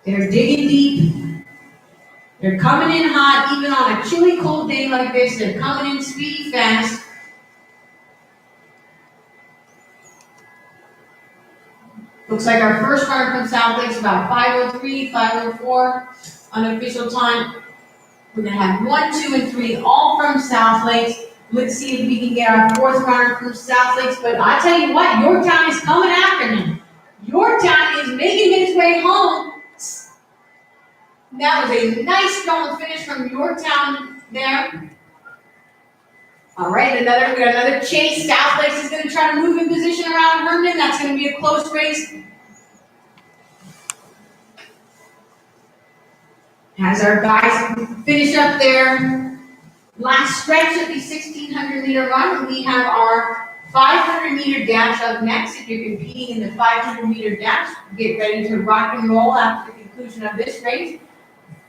They're digging deep. They're coming in hot, even on a chilly, cold day like this. They're coming in speedy fast. Looks like our first runner from South Lake's about 5:03, 5:04 unofficial time. We're gonna have 1, 2, and 3 all from South Lakes. Let's see if we can get our fourth runner from South Lakes. But I tell you what, Yorktown is coming after him. Yorktown is making his way home. That was a nice strong finish from Yorktown there. All right, we got another chase. South Lakes is going to try to move in position around Herndon. That's going to be a close race. As our guys finish up their last stretch of the 1,600-meter run, we have our 500-meter dash up next. If you're competing in the 500-meter dash, get ready to rock and roll after the conclusion of this race.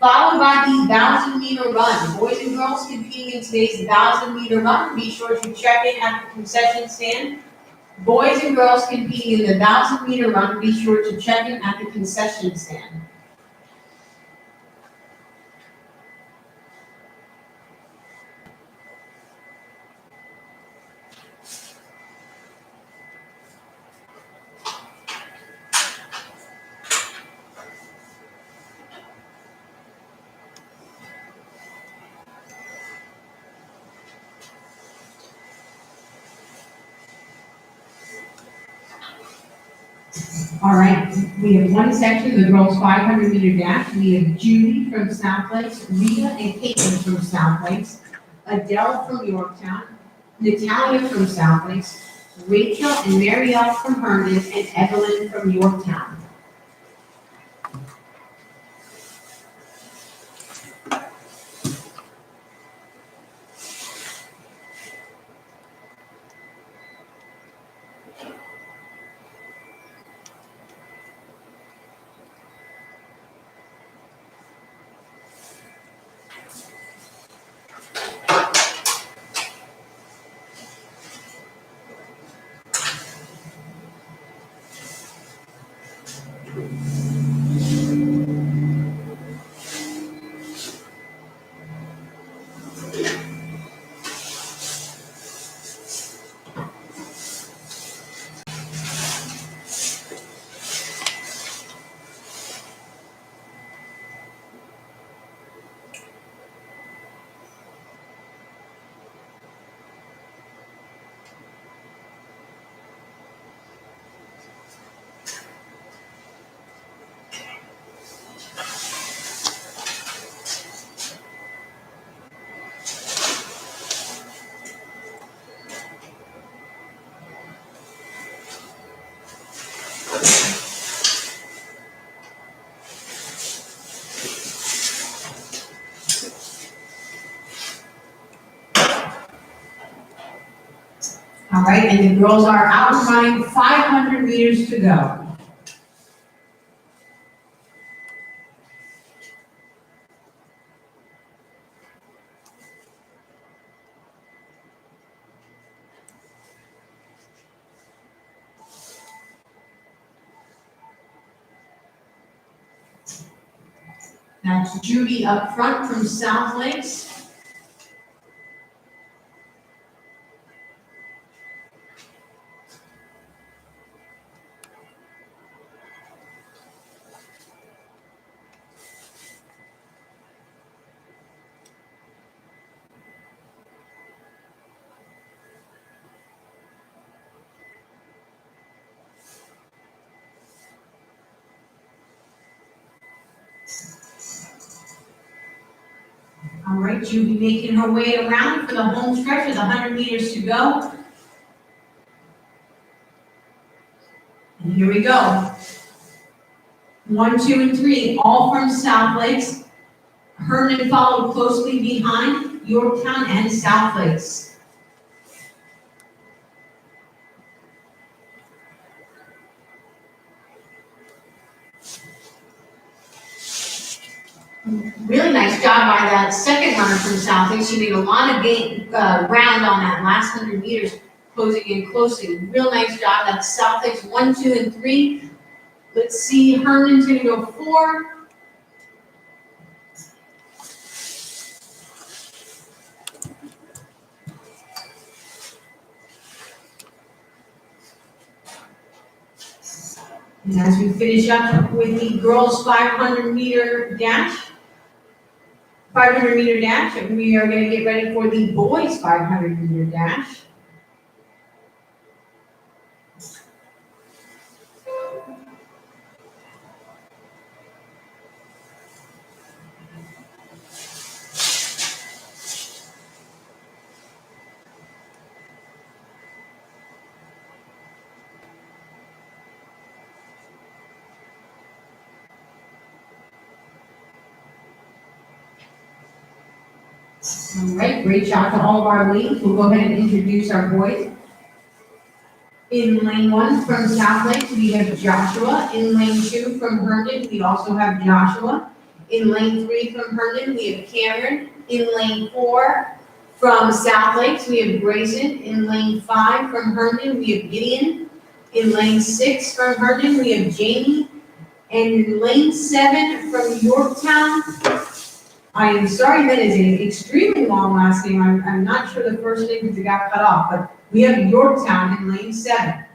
Followed by the 1,000-meter run. Boys and girls competing in today's 1,000-meter run, be sure to check in at the concession stand. Boys and girls competing in the 1,000-meter run, be sure to check in at the concession stand. All right, we have one section, the girls 500-meter dash. We have Judy from South Lakes, Rita and Caitlin from South Lakes, Adele from Yorktown, Natalia from South Lakes, Rachel and Marielle from Herndon, and Evelyn from Yorktown. All right, and the girls are out and running, 500 meters to go. That's Judy up front from South Lakes. All right, Judy making her way around for the home stretch with 100 meters to go. And here we go. 1, 2, and 3, all from South Lakes. Herndon followed closely behind, Yorktown and South Lakes. Really nice job by that second runner from South Lakes. She made a lot of ground on that last 100 meters, closing in closely. Real nice job. That's South Lakes 1, 2, and 3. Let's see, Herndon's gonna go 4. And as we finish up with the girls 500 meter dash, we are gonna get ready for the boys 500 meter dash. All right, great job to all of our leads. We'll go ahead and introduce our boys. In lane 1 from South Lakes, we have Joshua. In lane 2 from Herndon, we also have Joshua. In lane 3 from Herndon, we have Cameron. In lane 4 from South Lakes, we have Grayson. In lane 5 from Herndon, we have Gideon. In lane 6 from Herndon, we have Jamie. And in lane 7 from Yorktown, I am sorry, that is an extremely long last name. I'm not sure the first name because it got cut off, but we have Yorktown in lane 7.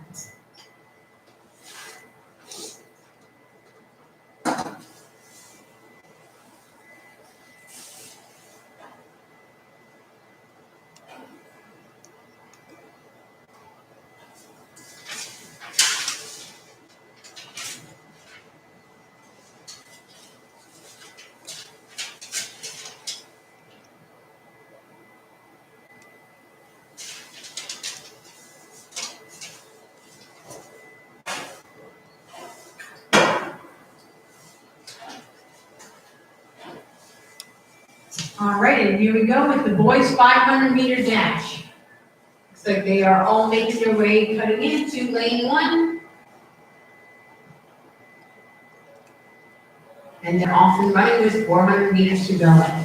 All right, and here we go with the boys 500 meter dash. Looks like they are all making their way, cutting into lane 1. And they're off and running with 400 meters to go.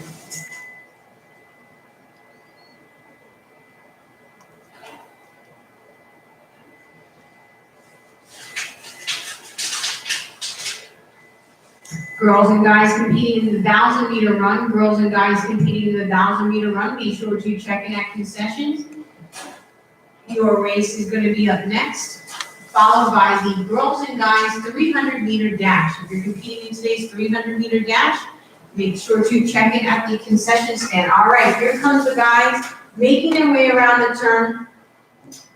Girls and guys competing in the 1,000 meter run. Girls and guys competing in the 1,000 meter run. Be sure to check in at concessions. Your race is going to be up next, followed by the girls and guys 300 meter dash. If you're competing in today's 300 meter dash, make sure to check in at the concession stand. All right, here comes the guys making their way around the turn.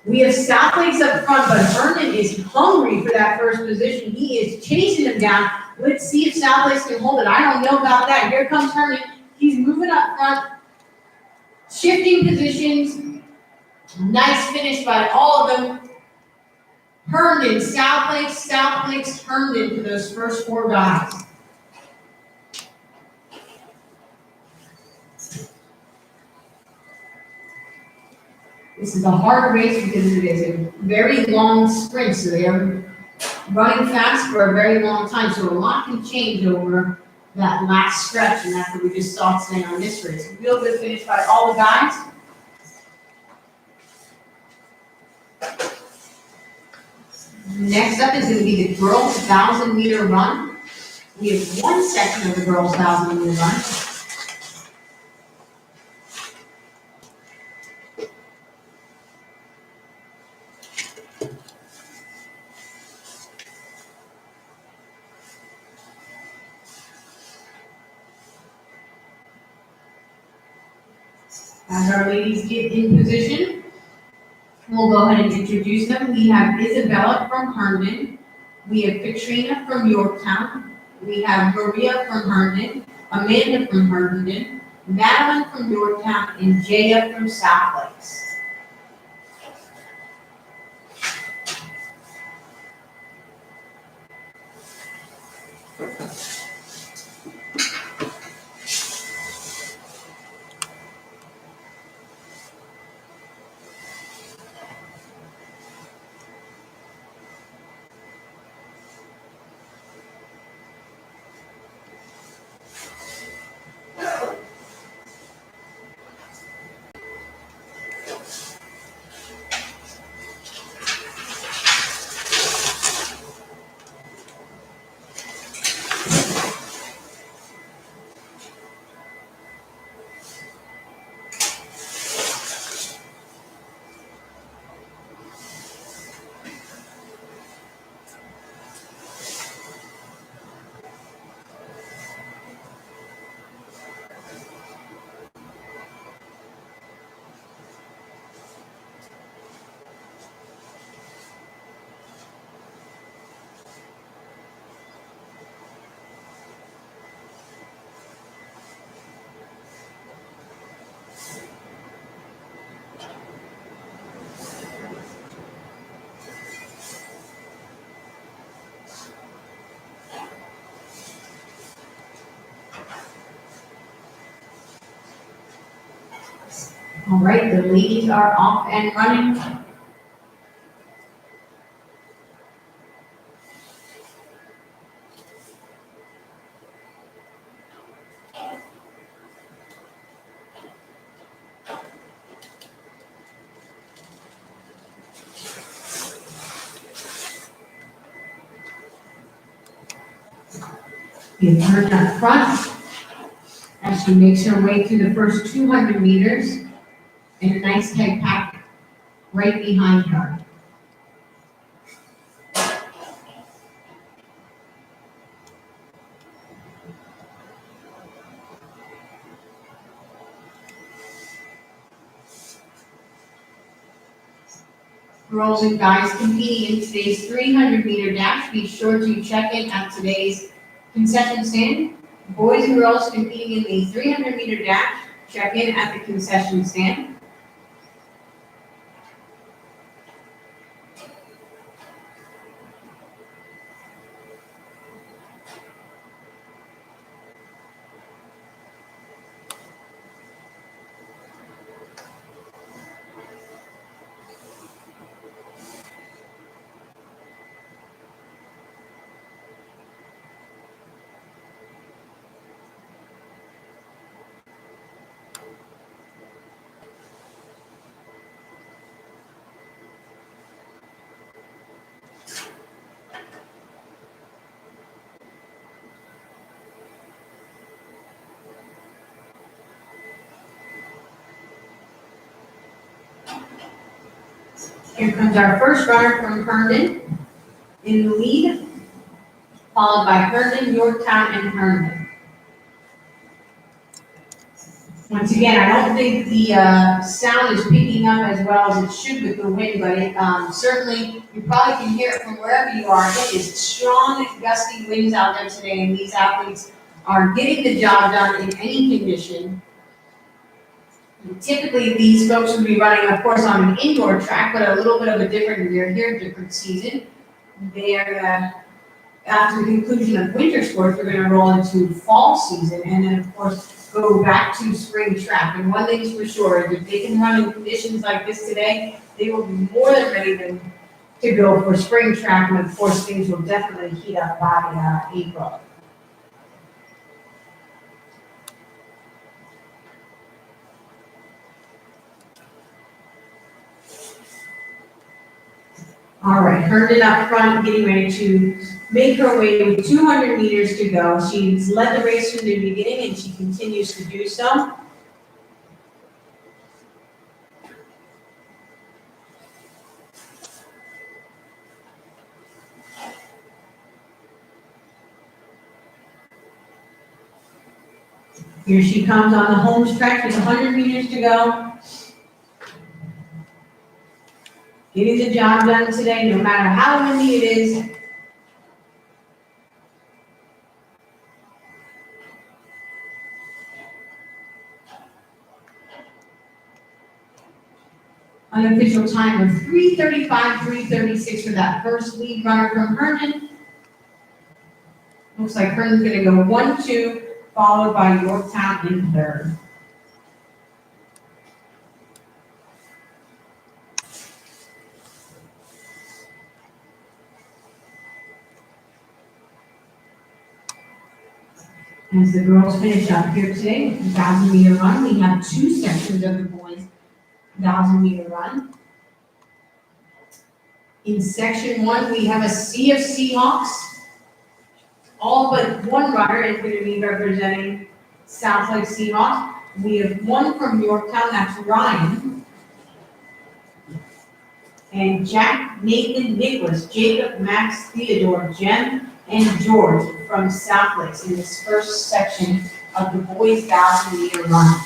We have South Lakes up front, but Herndon is hungry for that first position. He is chasing them down. Let's see if South Lakes can hold it. I don't know about that. Here comes Herndon. He's moving up front, shifting positions. Nice finish by all of them. Herndon, South Lakes, Herndon for those first 4 guys. This is a hard race because it is a very long sprint, so they are running fast for a very long time, so a lot can change over that last stretch, and that's what we just saw today on this race. Real good finish by all the guys. Next up is going to be the girls' 1,000-meter run. We have one section of the girls' 1,000-meter run. As our ladies get in position, we'll go ahead and introduce them. We have Isabella from Herndon. We have Katrina from Yorktown. We have Maria from Herndon, Amanda from Herndon, Madeline from Yorktown, and Jaya from South Lakes. All right, the ladies are off and running. We have Herndon up front as she makes her way through the first 200 meters, and a nice tight pack right behind her. Girls and guys competing in today's 300-meter dash, be sure to check in at today's concession stand. Boys and girls competing in the 300-meter dash, check in at the concession stand. Here comes our first runner from Herndon in the lead, followed by Herndon, Yorktown, and Herndon. Once again, I don't think the sound is picking up as well as it should with the wind, but it certainly, you probably can hear it from wherever you are. It is strong, gusty winds out there today, and these athletes are getting the job done in any condition. Typically, these folks would be running, of course, on an indoor track, but a little bit of a different year here, different season. They're after the conclusion of winter sports, we're gonna roll into fall season, and then, of course, go back to spring track. And one thing's for sure, if they can run in conditions like this today, they will be more than ready to go for spring track, and of course, things will definitely heat up by, April. All right, Herndon up front, getting ready to make her way with 200 meters to go. She's led the race from the beginning, and she continues to do so. Here she comes on the home stretch with 100 meters to go. Getting the job done today, no matter how windy it is. Unofficial time of 3:35, 3:36 for that first lead runner from Herndon. Looks like Herndon's gonna go 1-2, followed by Yorktown in third. As the girls finish up here today with the 1,000-meter run, we have two sections of the boys' 1,000-meter run. In section one, we have a sea of Seahawks. All but one runner is going to be representing South Lake Seahawks. We have one from Yorktown, that's Ryan. And Jack, Nathan, Nicholas, Jacob, Max, Theodore, Jem, and George from South Lakes in this first section of the boys' 1,000-meter run.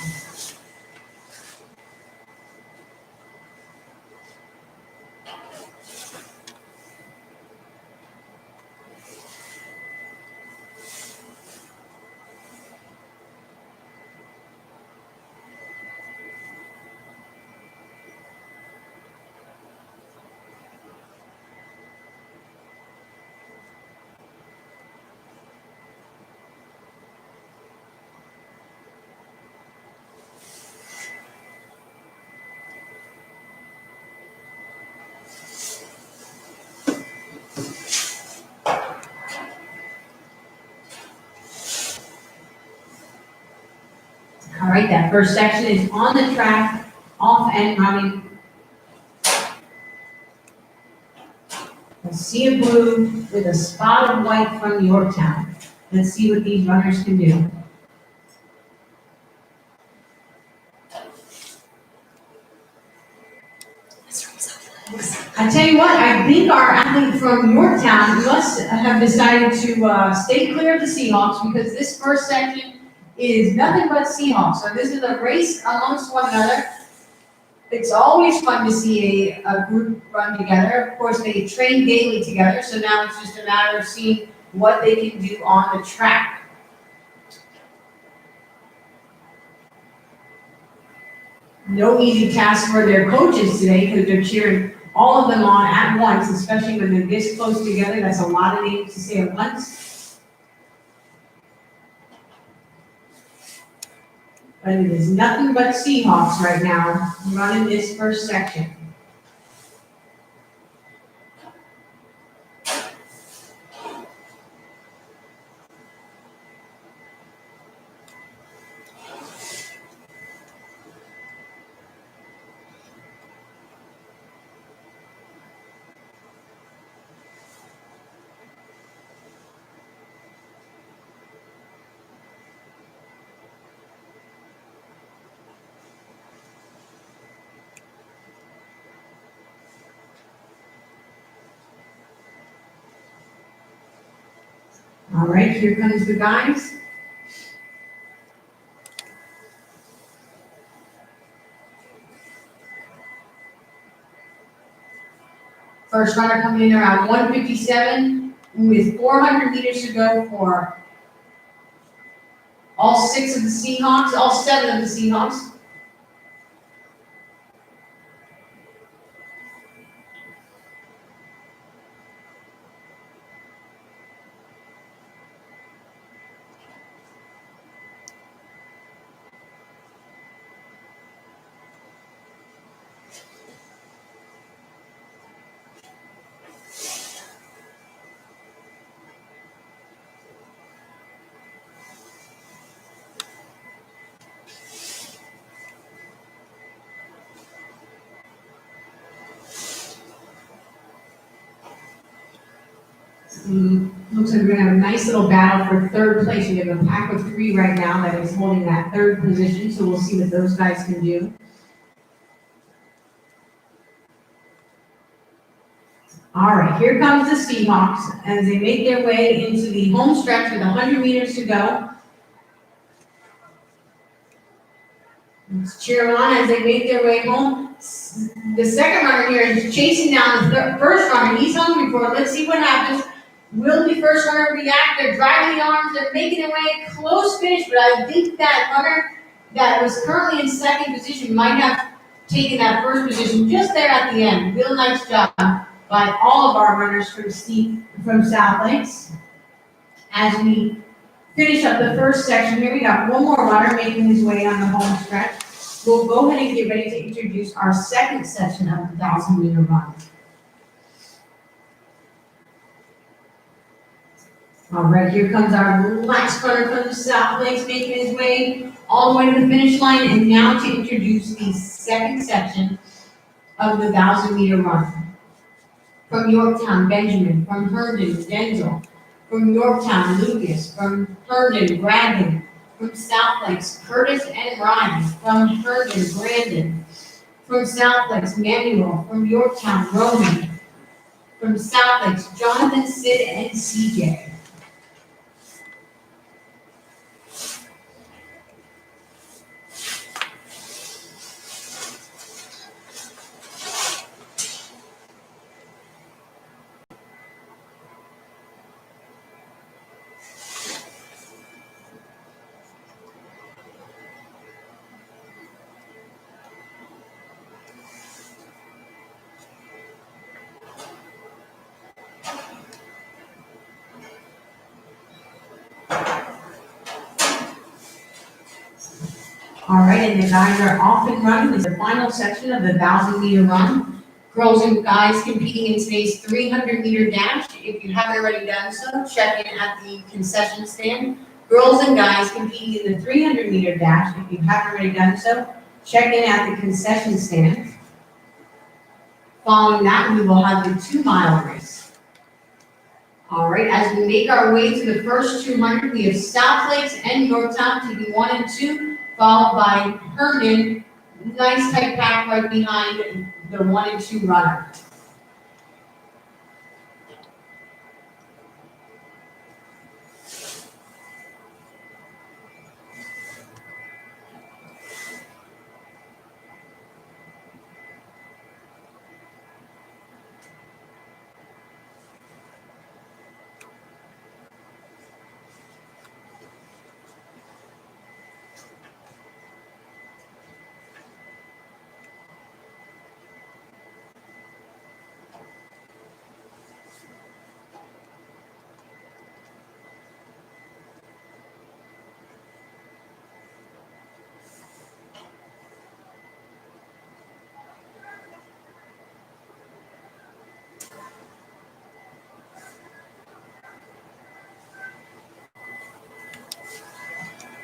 All right, that first section is on the track, off and running. A sea of blue with a spot of white from Yorktown. Let's see what these runners can do. I tell you what, I think our athlete from Yorktown must have decided to stay clear of the Seahawks, because this first section is nothing but Seahawks. So this is a race amongst one another. It's always fun to see a group run together. Of course, they train daily together, so now it's just a matter of seeing what they can do on the track. No easy task for their coaches today, because they're cheering all of them on at once, especially when they're this close together. That's a lot of names to say at once. But it is nothing but Seahawks right now running this first section. All right, here comes the guys. First runner coming in around 1:57 with 400 meters to go for all seven of the Seahawks. Looks like we're gonna have a nice little battle for third place. We have a pack of 3 right now that is holding that third position, so we'll see what those guys can do. All right, here comes the Seahawks as they make their way into the home stretch with 100 meters to go. Let's cheer them on as they make their way home. The second runner here is chasing down the first runner. He's hungry for it. Let's see what happens. Will the first runner react? They're driving the arms. They're making their way. Close finish, but I think that runner that was currently in second position might have taken that first position just there at the end. Real nice job by all of our runners from South Lakes. As we finish up the first section here, we got one more runner making his way on the home stretch. We'll go ahead and get ready to introduce our second section of the 1,000-meter run. All right, here comes our last runner from the South Lakes making his way all the way to the finish line. And now to introduce the second section of the 1,000-meter run. From Yorktown, Benjamin. From Herndon, Denzel. From Yorktown, Lucas. From Herndon, Bradley. From South Lakes, Curtis and Ryan. From Herndon, Brandon. From South Lakes, Manuel. From Yorktown, Roman. From South Lakes, Jonathan, Sid, and CJ. All right, and the guys are off and running. This is the final section of the 1,000-meter run. Girls and guys competing in today's 300-meter dash. If you haven't already done so, check in at the concession stand. Girls and guys competing in the 300-meter dash. If you haven't already done so, check in at the concession stand. Following that, we will have the 2-mile race. All right, as we make our way to the first 200, we have South Lakes and Yorktown taking 1 and 2. Followed by Herndon, nice tight pack right behind the 1 and 2 runner.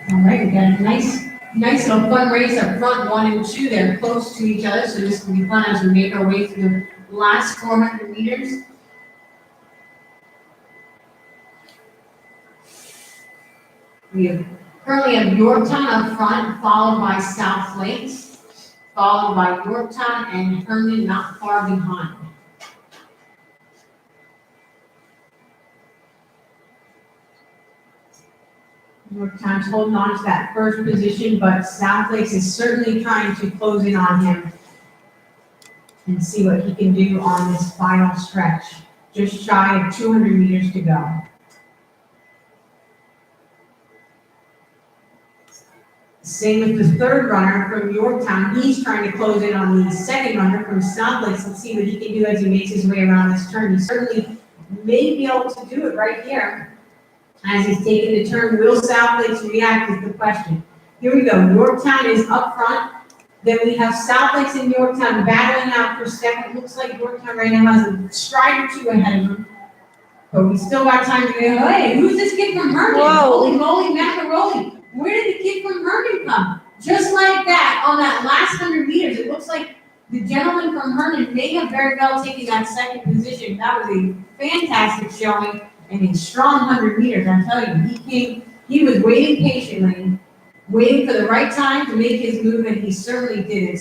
All right, we got a nice little fun race up front, 1 and 2. They're close to each other, so this will be fun as we make our way through the last 400 meters. We currently have Yorktown up front, followed by South Lakes, followed by Yorktown and Herndon not far behind. Yorktown's holding on to that first position, but South Lakes is certainly trying to close in on him and see what he can do on this final stretch. Just shy of 200 meters to go. Same with the third runner from Yorktown. He's trying to close in on the second runner from South Lakes. Let's see what he can do as he makes his way around this turn. He certainly may be able to do it right here. As he's taking the turn, will South Lakes react is the question. Here we go. Yorktown is up front. Then we have South Lakes and Yorktown battling out for second. Looks like Yorktown right now has a stride or 2 ahead of him. But we still got time to go, hey, who's this kid from Herndon? Whoa. Holy moly, macaroni. Where did the kid from Herndon come? Just like that, on that last 100 meters, it looks like the gentleman from Herndon may have very well taken that second position. That was a fantastic showing. and a strong 100 meters, I tell you, he was waiting patiently, waiting for the right time to make his move, and he certainly did it.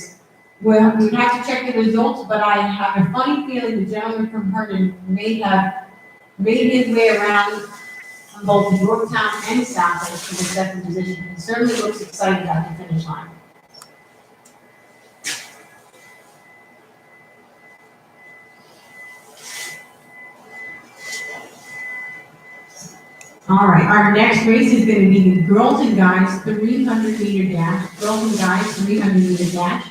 Well, we have to check the results, but I have a funny feeling the gentleman from Herndon may have made his way around both Yorktown and Southlake for the second position. He certainly looks excited at the finish line. All right, our next race is going to be the girls and guys 300 meter dash. Girls and guys 300 meter dash.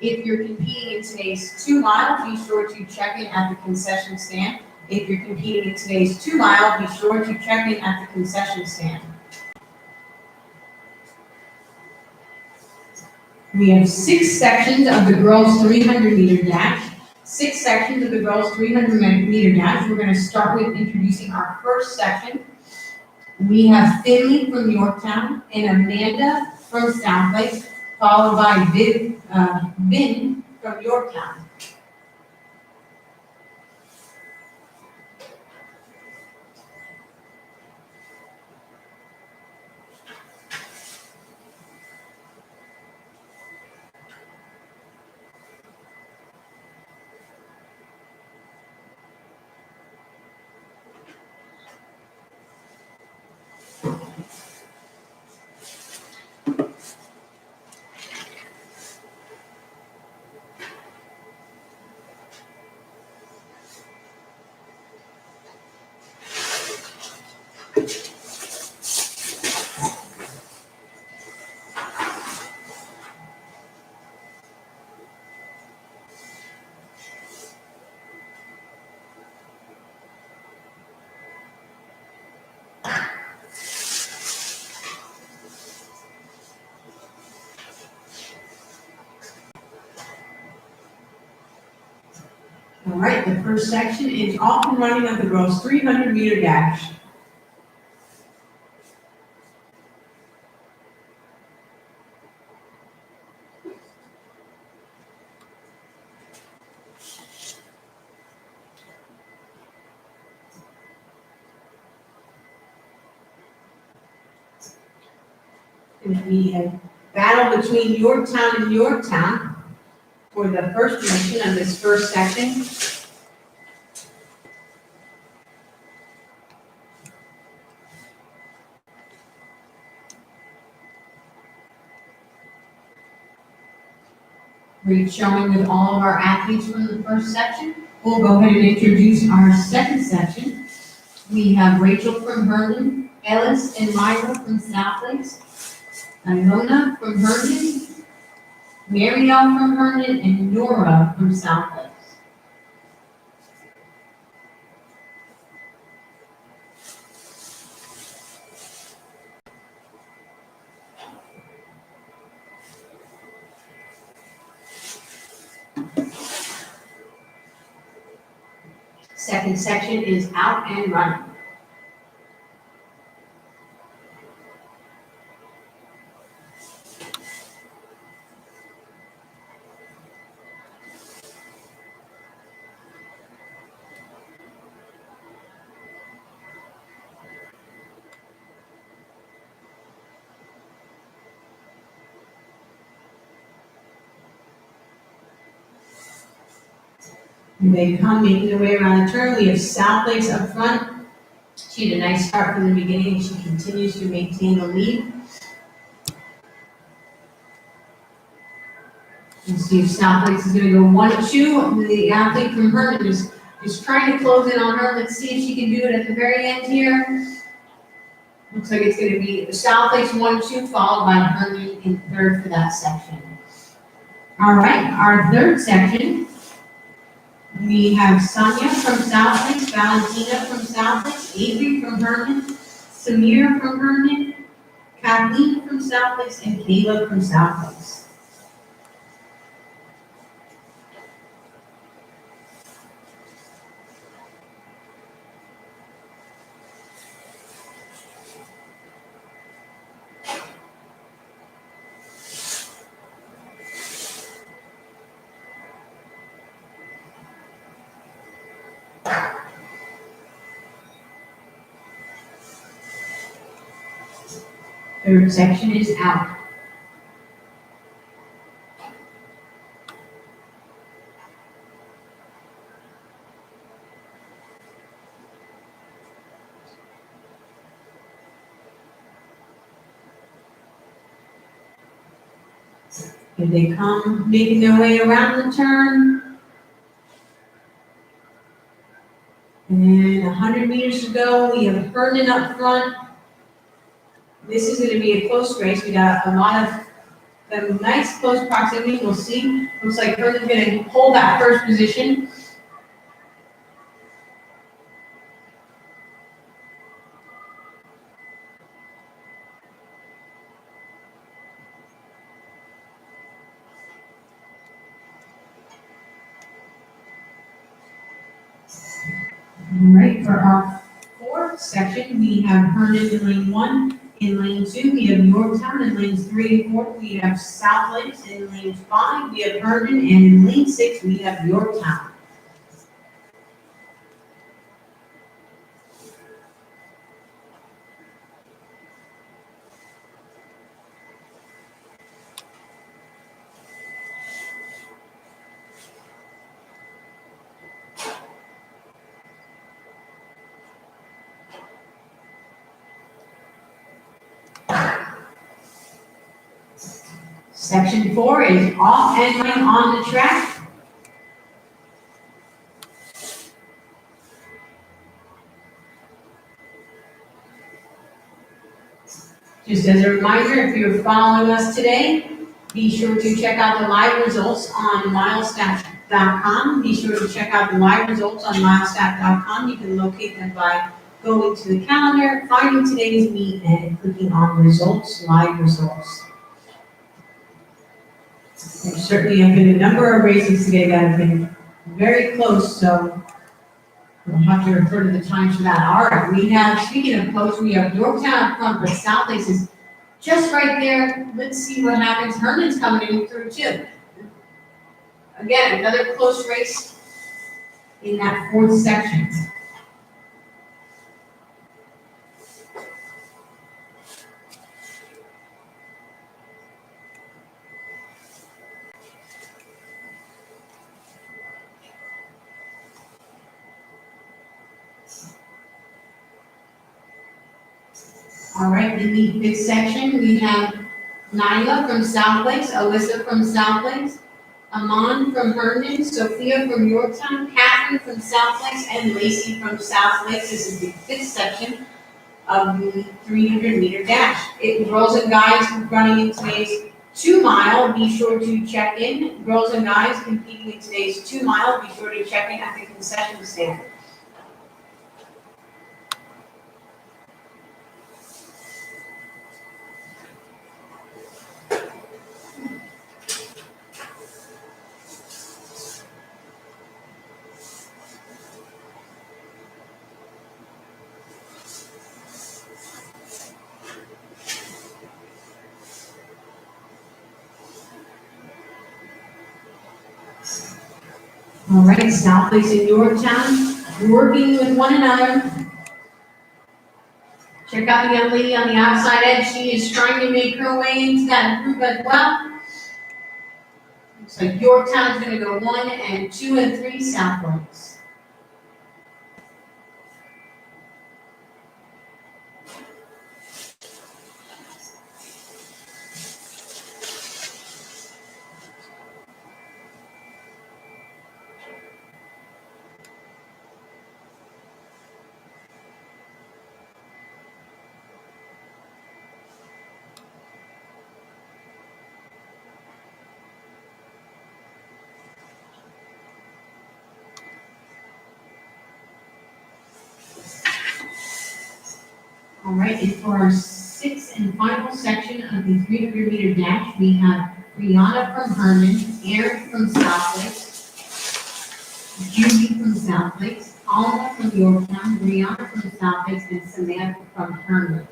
If you're competing in today's 2 mile, be sure to check in at the concession stand. If you're competing in today's 2 mile, be sure to check in at the concession stand. We have 6 sections of the girls 300 meter dash. 6 sections of the girls 300 meter dash. We're going to start with introducing our first section. We have Finley from Yorktown and Amanda from Southlake, followed by Vin from Yorktown. All right, the first section is off and running of the girls 300 meter dash. And we have battle between Yorktown and Yorktown for the first position of this first section. We're showing with all of our athletes from the first section. We'll go ahead and introduce our second section. We have Rachel from Herndon, Ellis and Myra from Southlake, Ilona from Herndon, Marielle from Herndon, and Nora from Southlake. Second section is out and running. They come making their way around the turn. We have Southlake up front. She had a nice start from the beginning, and she continues to maintain the lead. We'll see if Southlake is going to go 1-2. The athlete from Herndon is trying to close in on her. Let's see if she can do it at the very end here. Looks like it's going to be Southlake 1-2, followed by Herndon in third for that section. All right, our third section. We have Sonia from Southlake, Valentina from Southlake, Avery from Herndon, Samir from Herndon, Kathleen from Southlake, and Caleb from Southlake. Third section is out. Here they come, making their way around the turn. And 100 meters to go, we have Herndon up front. This is gonna be a close race. We got a lot of nice close proximity. We'll see. Looks like Herndon's gonna hold that first position. All right, for our fourth section, we have Herndon in lane 1. In lane 2, we have Yorktown. In lanes 3 and 4, we have South Lakes. In lane 5, we have Herndon. And in lane 6, we have Yorktown. Section 4 is off and running on the track. Just as a reminder, if you're following us today, be sure to check out the live results on milestat.com. Be sure to check out the live results on milestat.com. You can locate them by going to the calendar, finding today's meet, and clicking on results, live results. There certainly have been a number of races today that have been very close, so we'll have to refer to the times for that. All right, we have, speaking of close, we have Yorktown up front, but South Lakes is just right there. Let's see what happens. Herndon's coming in through too. Again, another close race in that fourth section. All right, in the fifth section, we have Nyla from South Lakes, Alyssa from South Lakes, Amon from Herndon, Sophia from Yorktown, Catherine from South Lakes, and Lacey from South Lakes. This is the fifth section of the 300-meter dash. Girls and guys running in today's 2-mile, be sure to check in. Girls and guys competing in today's 2-mile, be sure to check in at the concession stand. All right, South Lakes and Yorktown, working with one another. Check out the young lady on the outside edge. She is trying to make her way into that group as well. Looks like Yorktown is going to go 1 and 2 and 3 South Lakes. All right, and for our sixth and final section of the 300-meter dash, we have Brianna from Herndon, Erin from South Lakes, Judy from South Lakes, Alma from Yorktown, Brianna from South Lakes, and Samantha from Herndon.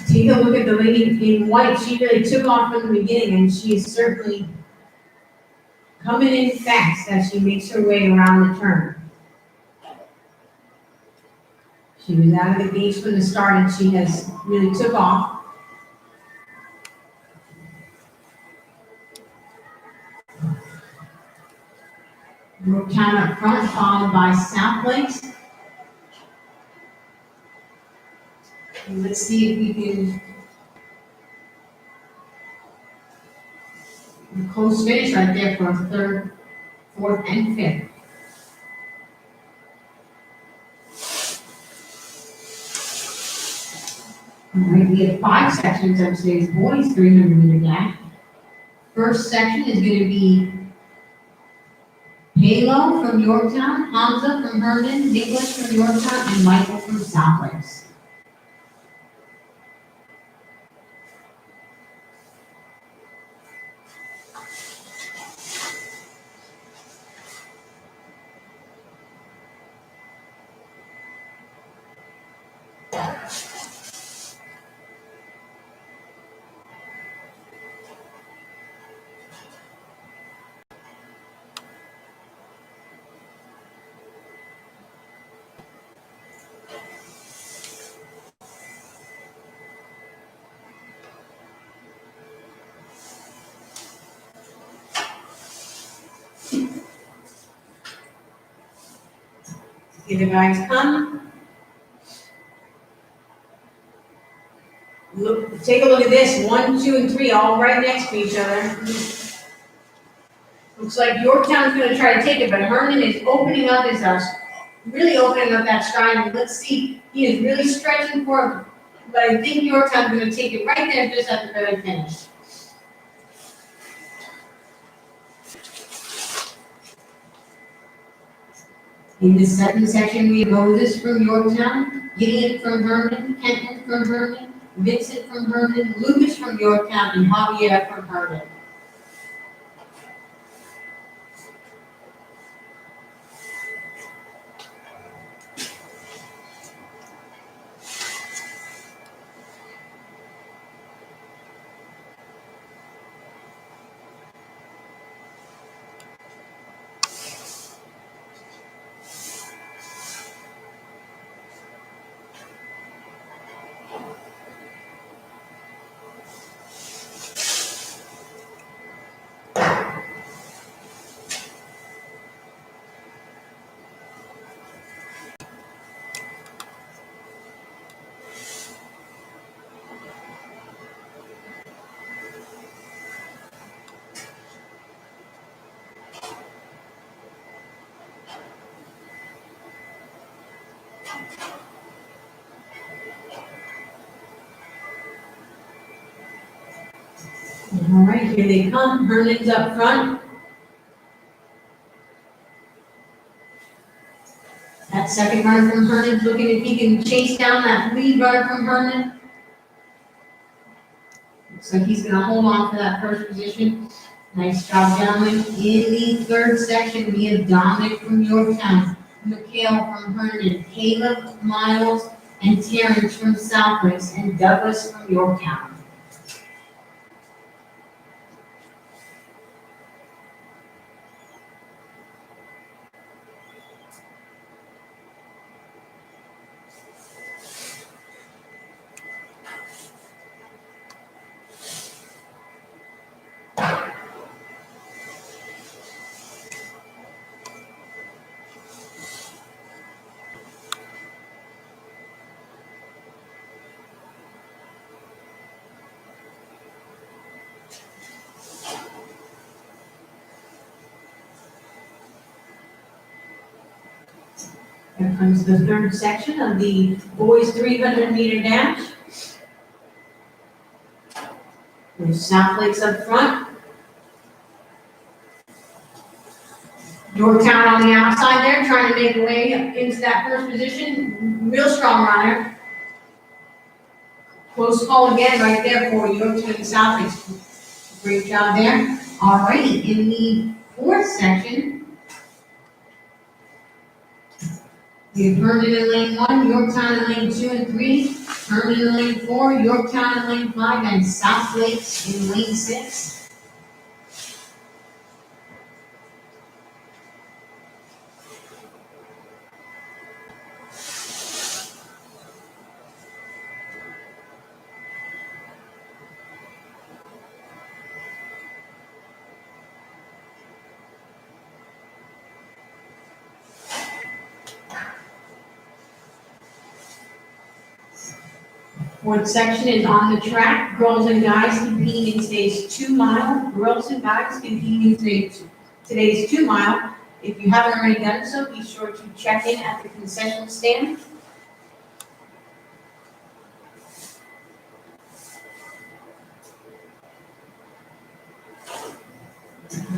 Take a look at the lady in white. She really took off from the beginning, and she is certainly coming in fast as she makes her way around the turn. She was out of the gates from the start, and she has really took off. Yorktown up front, followed by South Lakes. And let's see if we can close finish right there for third, fourth, and fifth. All right, we have 5 sections of today's boys 300-meter dash. First section is going to be Halo from Yorktown, Hamza from Herndon, Nicholas from Yorktown, and Michael from South Lakes. Here the guys come. Look, take a look at this. 1, 2, and 3, all right next to each other. Looks like Yorktown's going to try to take it, but Herndon is opening up his really opening up that stride. Let's see, he is really stretching for it, but I think Yorktown's going to take it right there just at the very finish. In the second section, we have Moses from Yorktown, Gideon from Herndon, Kenton from Herndon, Vincent from Herndon, Lucas from Yorktown, and Javier from Herndon. All right, here they come. Herndon's up front. That second runner from Herndon's looking if he can chase down that lead runner from Herndon. Looks like he's gonna hold on to that first position. Nice job, gentlemen. In the third section, we have Dominic from Yorktown, Mikhail from Herndon, Caleb, Miles, and Terrence from South Lakes, and Douglas from Yorktown. Here comes the third section of the boys 300-meter dash. There's South Lakes up front. Yorktown on the outside there, trying to make a way into that first position. Real strong runner. Close call again right there for Yorktown and South Lakes. Great job there. All righty, in the fourth section, we have Herndon in lane 1, Yorktown in lane 2 and 3, Herndon in lane 4, Yorktown in lane 5, and South Lakes in lane 6. Fourth section is on the track, girls and guys competing in today's 2 mile. Girls and guys competing in today's 2 mile. If you haven't already done so, be sure to check in at the concession stand.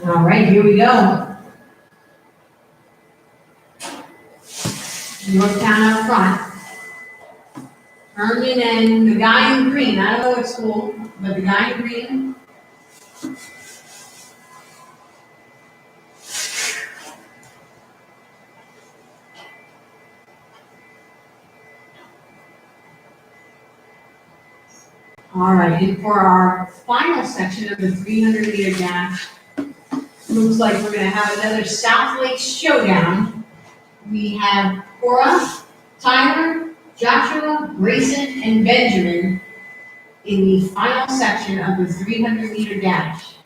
All right, here we go. Yorktown up front. Herndon and the guy in green, I don't know what school, but the guy in green. All right, and for our final section of the 300-meter dash, looks like we're gonna have another South Lake showdown. We have Cora, Tyler, Joshua, Grayson, and Benjamin in the final section of the 300-meter dash.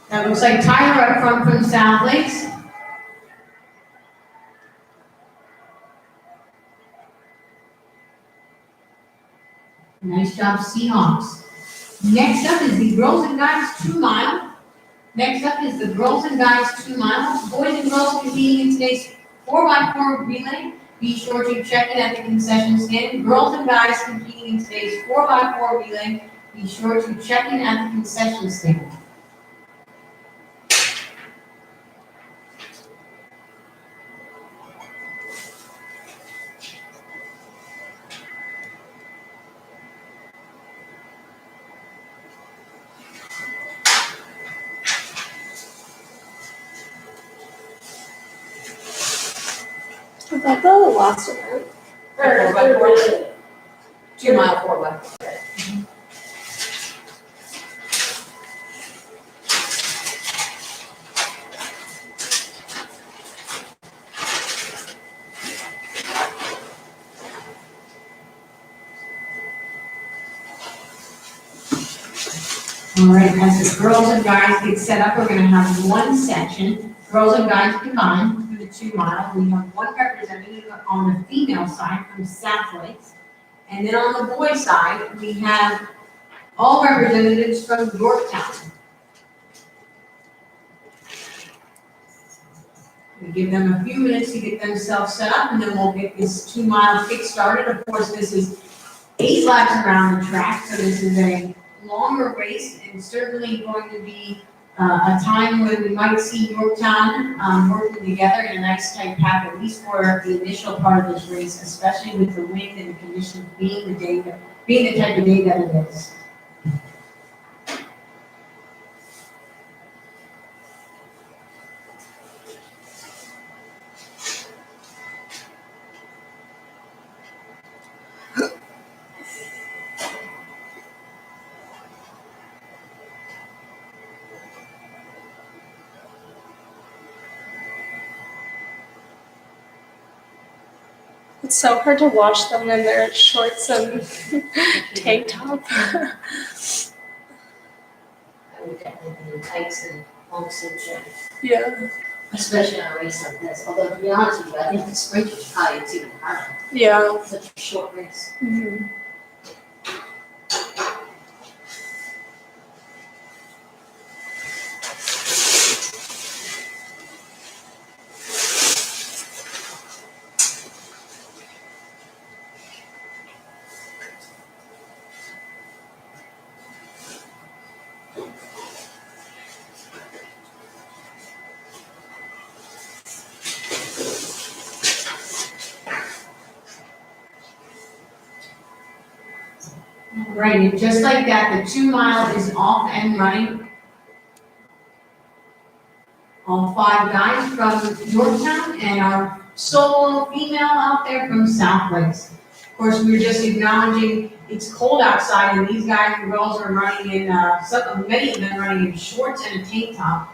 That looks like Tyler up front from South Lakes. Nice job, Seahawks. Next up is the girls and guys 2 mile. Next up is the girls and guys 2 mile. Boys and girls competing in today's 4x4 relay. Be sure to check in at the concession stand. Girls and guys competing in today's 4x4 relay. Be sure to check in at the concession stand. Was that the last event? Or 4x4. 2 mile 4x4. All right, as the girls and guys get set up, we're gonna have one section, girls and guys combined for the 2 mile. We have one representative on the female side from South Lakes. And then on the boy side, we have all representatives from Yorktown. We give them a few minutes to get themselves set up, and then we'll get this 2 mile kick started. Of course, this is 8 laps around the track, so this is a longer race, and certainly going to be a time when we might see Yorktown working together in a nice tight pack, at least for the initial part of this race, especially with the wind and the conditions being the type of day that it is. It's so hard to watch them in their shorts and tank top. would definitely be tights and pumps and shit, Yeah. especially on a race like this. Although, to be honest with you, I think the sprinters probably it's even harder. Yeah. It's such a short race. Mm-hmm. Right, and just like that, the 2 mile is off and running. All 5 guys from Yorktown and our solo female out there from South Lakes. Of course, we were just acknowledging it's cold outside and these guys and girls are running in, many of them running in shorts and a tank top.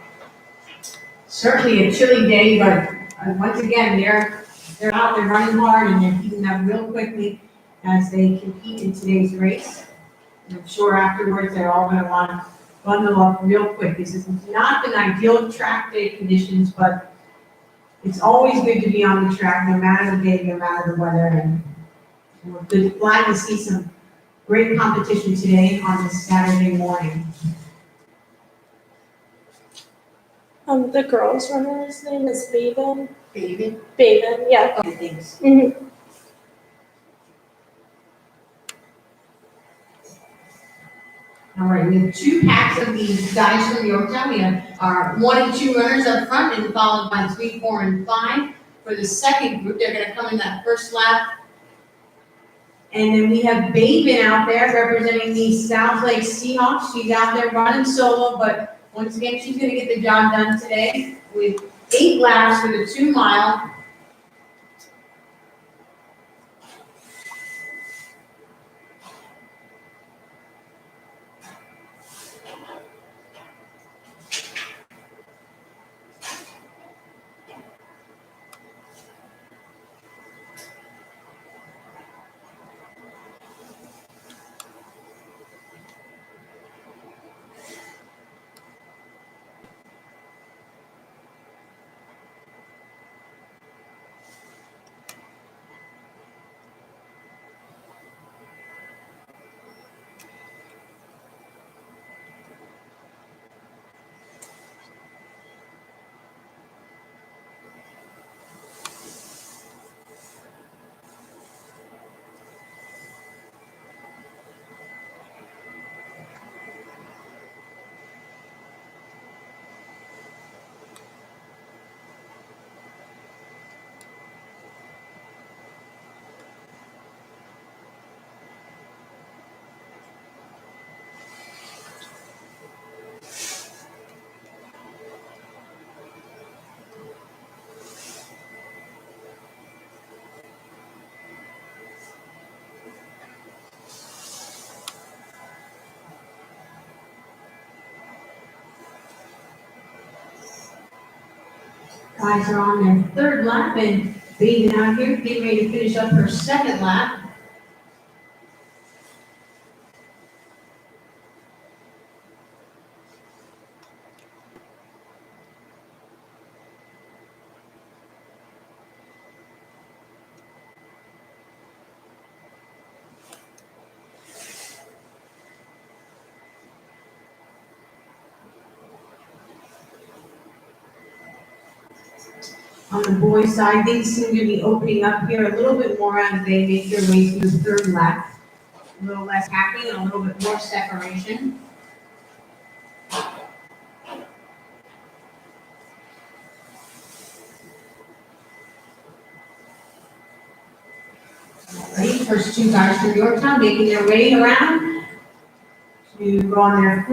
Certainly a chilly day, but once again, they're out there running hard and they're heating up real quickly as they compete in today's race. And I'm sure afterwards they're all gonna wanna bundle up real quick. This has not been ideal track day conditions, but it's always good to be on the track, no matter the day, no matter the weather. And we're glad to see some great competition today on this Saturday morning. The girls' runner's name is Baven. David? Baven, yeah. Okay, thanks. Mm-hmm. All right, we have 2 packs of these guys from Yorktown. We have our 1 and 2 runners up front and followed by 3, 4, and 5. For the second group, they're gonna come in that first lap. And then we have Baven out there representing the South Lake Seahawks. She's out there running solo, but once again, she's gonna get the job done today with 8 laps for the 2 mile. Guys are on their 3rd lap and Baden out here getting ready to finish up her 2nd lap. On the boys' side, things seem to be opening up here a little bit more as they make their way through the 3rd lap. A little less hacking and a little bit more separation. Ready, first 2 guys from Yorktown making their way around to go on their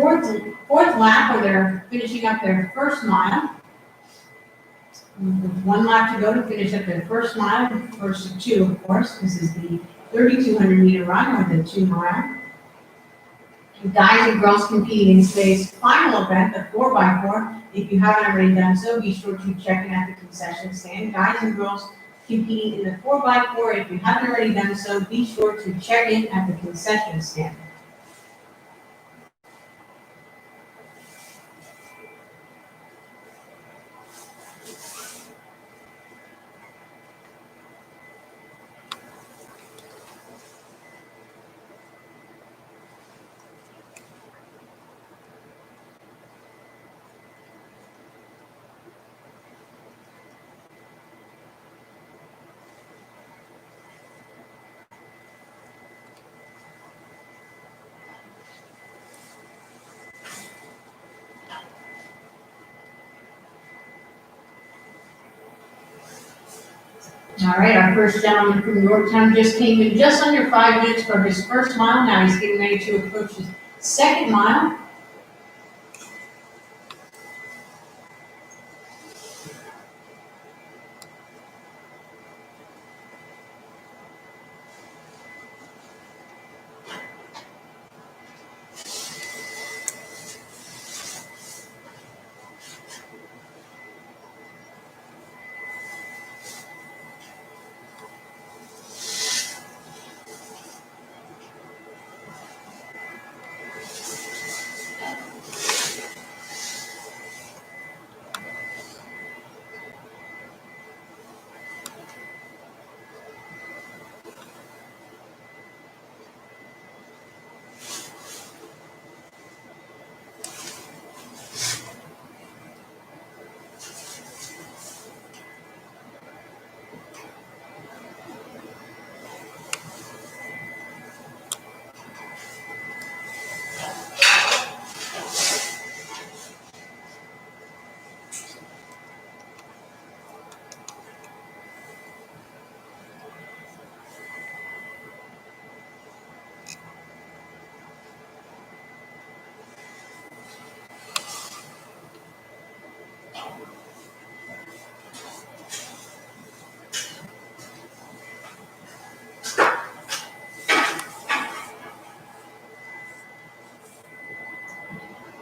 fourth lap, or they're finishing up their 1st mile. With 1 lap to go to finish up their 1st mile, first of 2, of course. This is the 3,200 meter run, or the 2 mile. The guys and girls competing in today's final event, the 4x4. If you haven't already done so, be sure to check in at the concession stand. Guys and girls competing in the 4x4. If you haven't already done so, be sure to check in at the concession stand. All right, our first gentleman from Yorktown just came in just under 5 minutes for his first mile. Now he's getting ready to approach his second mile.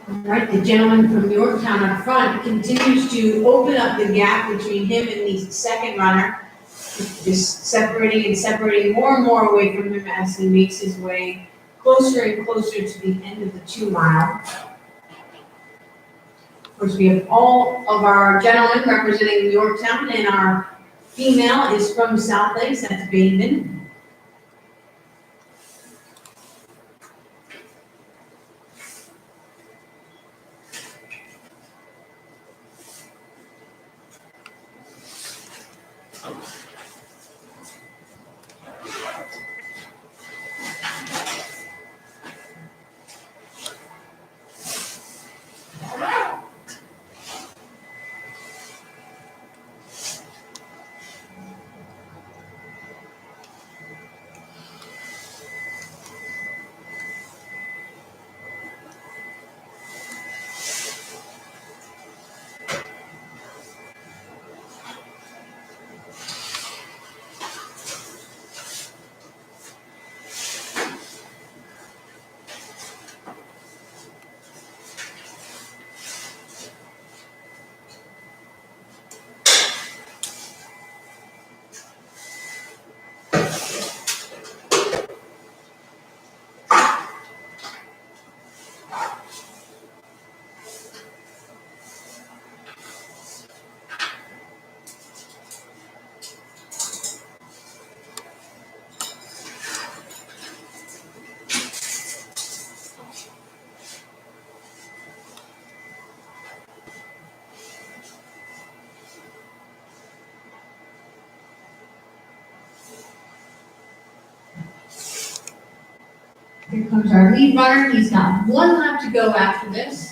All right, the gentleman from Yorktown up front continues to open up the gap between him and the second runner, just separating more and more away from him as he makes his way closer and closer to the end of the 2 mile. Of course, we have all of our gentlemen representing Yorktown, and our female is from South Lakes, that's Bateman. Here comes our lead runner. He's got 1 lap to go after this.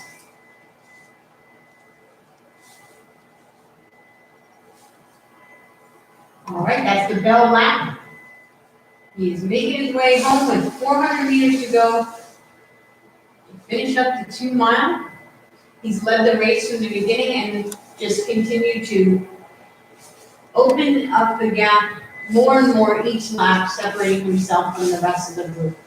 All right, that's the bell lap. He is making his way home with 400 meters to go to finish up the 2 mile. He's led the race from the beginning and just continued to open up the gap more and more each lap, separating himself from the rest of the group.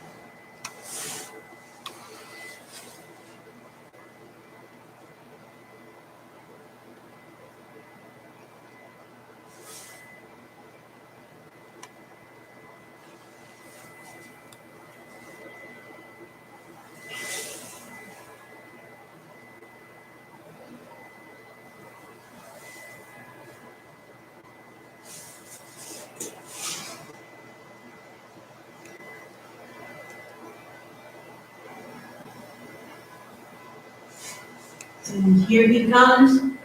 And here he comes.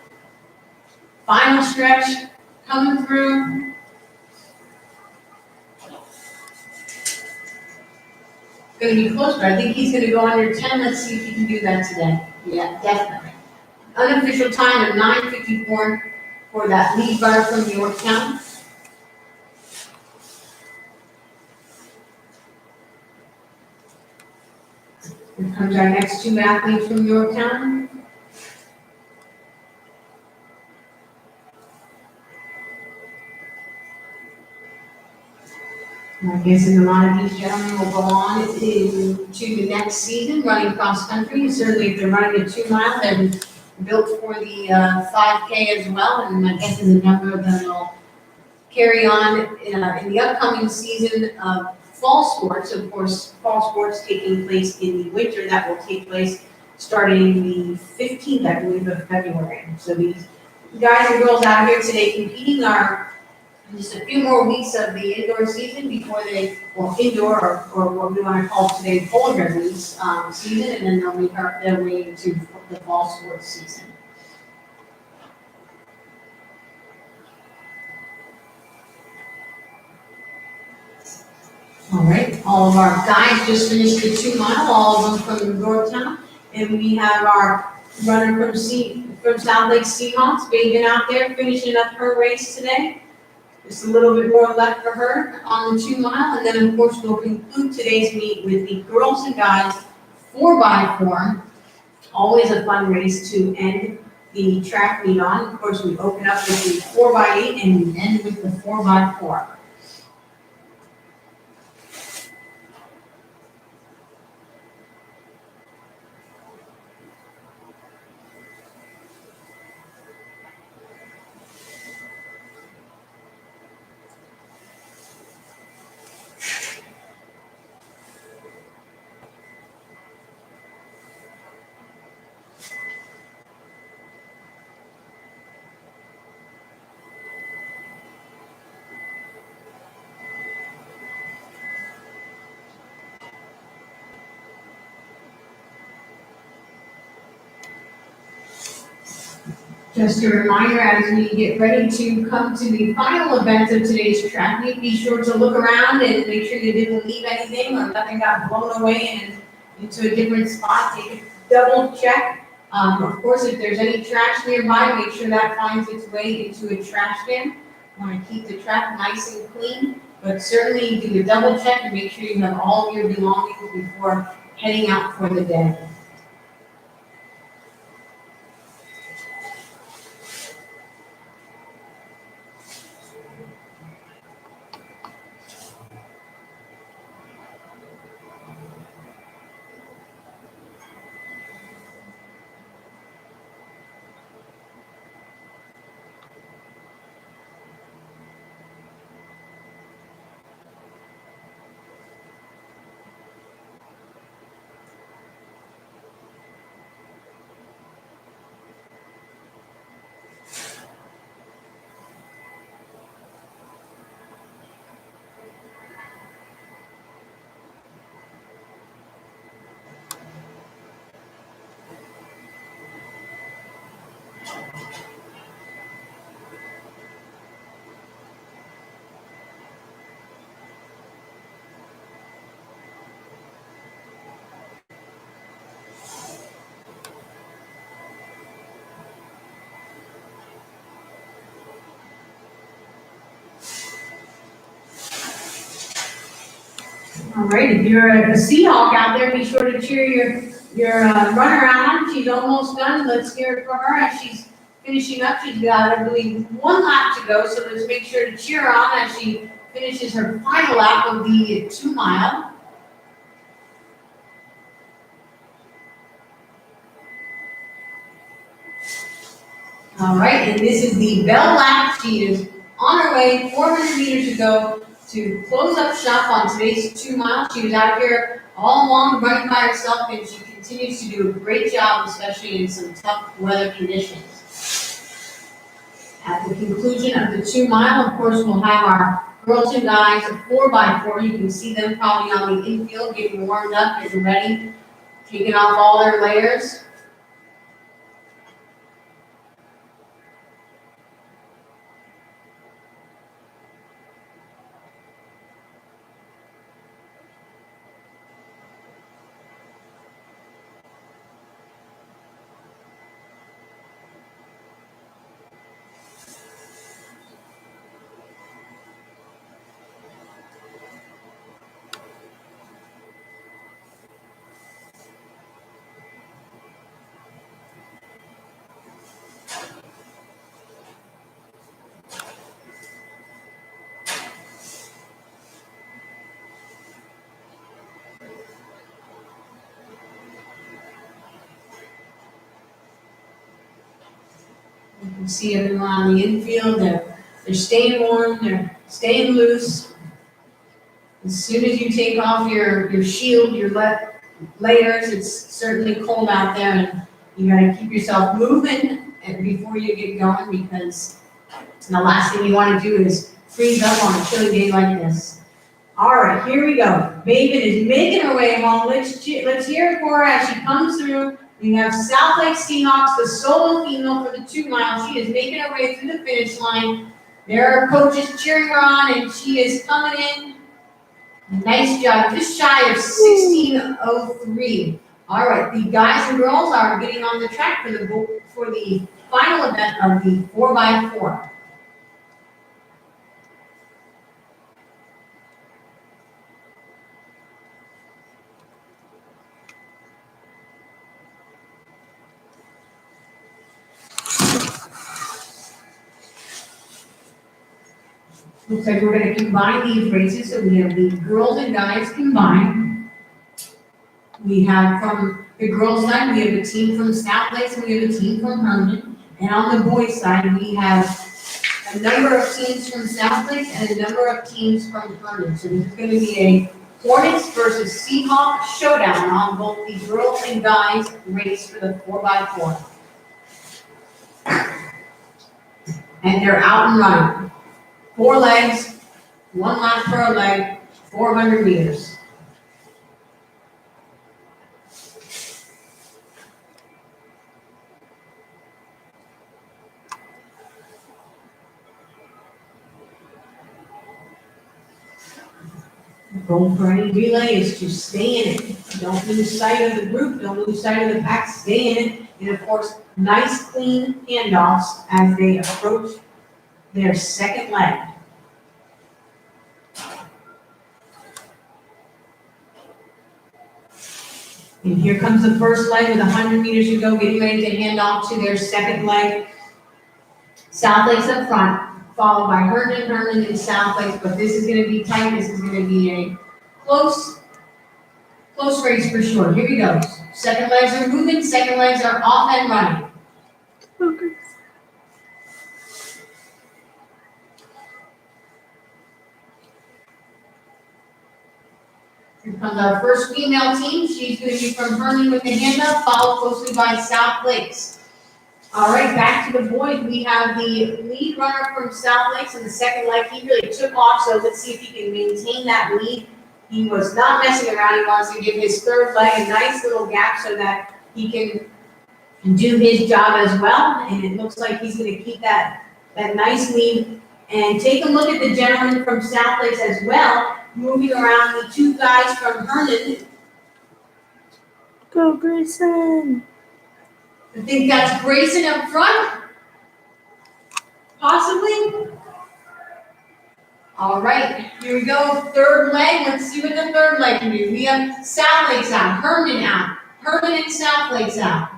Final stretch coming through. Going to be close, but I think he's going to go under 10. Let's see if he can do that today. Yeah, definitely. Unofficial time of 9:54 for that lead runner from Yorktown. Here comes our next two athletes from Yorktown. I'm guessing a lot of these gentlemen will go on to the next season running cross country. Certainly if they're running a 2 mile, they're built for the 5K as well. And my guess is a number of them will carry on in the upcoming season of fall sports. Of course, fall sports taking place in the winter. That will take place starting the 15th, I believe, of February. So these guys and girls out here today competing are just a few more weeks of the indoor season before indoor or what we want to call today polar release season, and then they'll make their way into the fall sports season. All right, all of our guys just finished the 2 mile, all of them from Yorktown, and we have our runner from South Lake Seahawks, Bagan out there finishing up her race today. Just a little bit more left for her on the 2 mile, and then of course we'll conclude today's meet with the girls and guys 4x4. Always a fun race to end the track meet on. Of course, we open up with the 4x8 and we end with the 4x4. Just a reminder, as we get ready to come to the final event of today's track meet, be sure to look around and make sure you didn't leave anything or nothing got blown away and into a different spot. Take a double check. Of course, if there's any trash nearby, make sure that finds its way into a trash bin. You want to keep the track nice and clean, but certainly do a double check and make sure you have all of your belongings before heading out for the day. All right, if you're a Seahawk out there, be sure to cheer your runner on. She's almost done. Let's hear it for her as she's finishing up. She's got, I believe, 1 lap to go, so let's make sure to cheer her on as she finishes her final lap of the 2 mile. All right, and this is the bell lap. She is on her way, 400 meters to go to close up shop on today's 2 miles. She was out here all along running by herself, and she continues to do a great job, especially in some tough weather conditions. At the conclusion of the 2 mile, of course, we'll have our girls and guys 4x4. You can see them probably on the infield getting warmed up, getting ready, taking off all their layers. You see everyone on the infield, they're staying warm, they're staying loose. As soon as you take off your shield, your layers, it's certainly cold out there, and you gotta keep yourself moving before you get going, because the last thing you wanna do is freeze up on a chilly day like this. All right, here we go. Maven is making her way home. Let's hear it for her as she comes through. We have South Lake Seahawks, the solo female for the 2 miles. She is making her way through the finish line. There are coaches cheering her on, and she is coming in. Nice job, just shy of 16:03. All right, the guys and girls are getting on the track for the final event of the 4x4. Looks like we're gonna combine these races, so we have the girls and guys combined. We have from the girls' side, we have a team from South Lakes, and we have a team from Herndon. And on the boys' side, we have a number of teams from South Lakes and a number of teams from Herndon. So this is gonna be a Hornets versus Seahawks showdown on both the girls and guys race for the 4x4. And they're out and running. 4 legs, 1 lap per leg, 400 meters. The goal for any relay is to stay in it. Don't lose sight of the group, don't lose sight of the pack, stay in it. And of course, nice clean handoffs as they approach their second leg. And here comes the first leg with 100 meters to go, getting ready to hand off to their second leg. South Lakes up front, followed by Herndon and South Lakes, but this is gonna be tight, this is gonna be a close race for sure. Here we go. Second legs are moving, second legs are off and running. Okay. Here comes our first female team. She's going to be from Herndon with the hand up, followed closely by South Lakes. All right, back to the boys. We have the lead runner from South Lakes in the second leg. He really took off, so let's see if he can maintain that lead. He was not messing around. He wants to give his third leg a nice little gap so that he can do his job as well. And it looks like he's going to keep that nice lead. And take a look at the gentleman from South Lakes as well, moving around the 2 guys from Herndon. Go, Grayson. I think that's Grayson up front, possibly. All right, here we go, third leg. Let's see what the third leg can do. We have South Lakes out, Herndon out, Herndon and South Lakes out.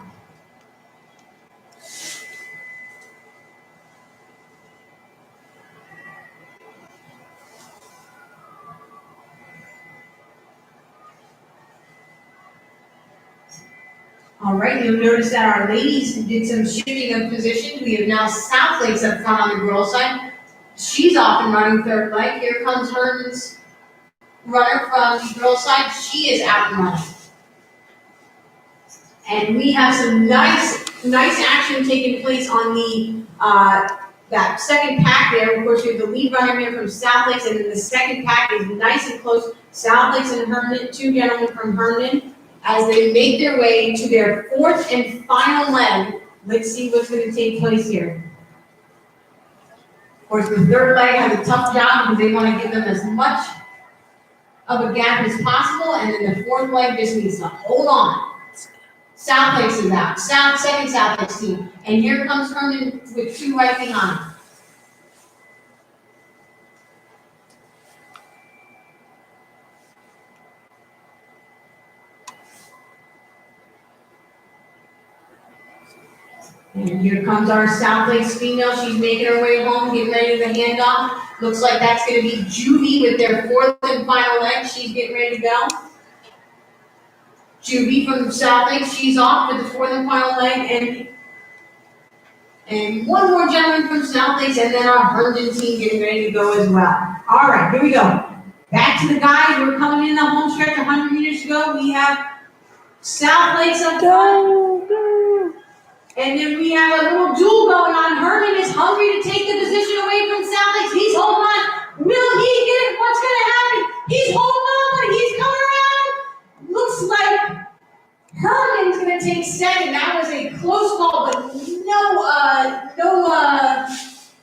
All right, you'll notice that our ladies did some shifting of position. We have now South Lakes up front on the girls' side. She's off and running third leg. Here comes Herndon's runner from the girls' side. She is out and running. And we have some nice action taking place on the that second pack there. Of course, we have the lead runner here from South Lakes, and then the second pack is nice and close. South Lakes and Herndon, 2 gentlemen from Herndon, as they make their way to their 4th and final leg. Let's see what's going to take place here. Of course, the third leg has a tough job because they want to give them as much of a gap as possible, and then the 4th leg just needs to hold on. South Lakes is out. Second South Lakes team. And here comes Herndon with 2 right behind. And here comes our South Lakes female. She's making her way home, getting ready to hand off. Looks like that's going to be Juvie with their 4th and final leg. She's getting ready to go. Juvie from South Lakes, she's off with the 4th and final leg. And one more gentleman from South Lakes, and then our Herndon team getting ready to go as well. All right, here we go. Back to the guys. We're coming in the home stretch 100 meters to go. We have South Lakes up front. Go, go. And then we have a little duel going on. Herndon is hungry to take the position away from South Lakes. He's holding on. Will he get it? What's going to happen? He's holding on, but he's coming around. Looks like Herndon's going to take second. That was a close call, but no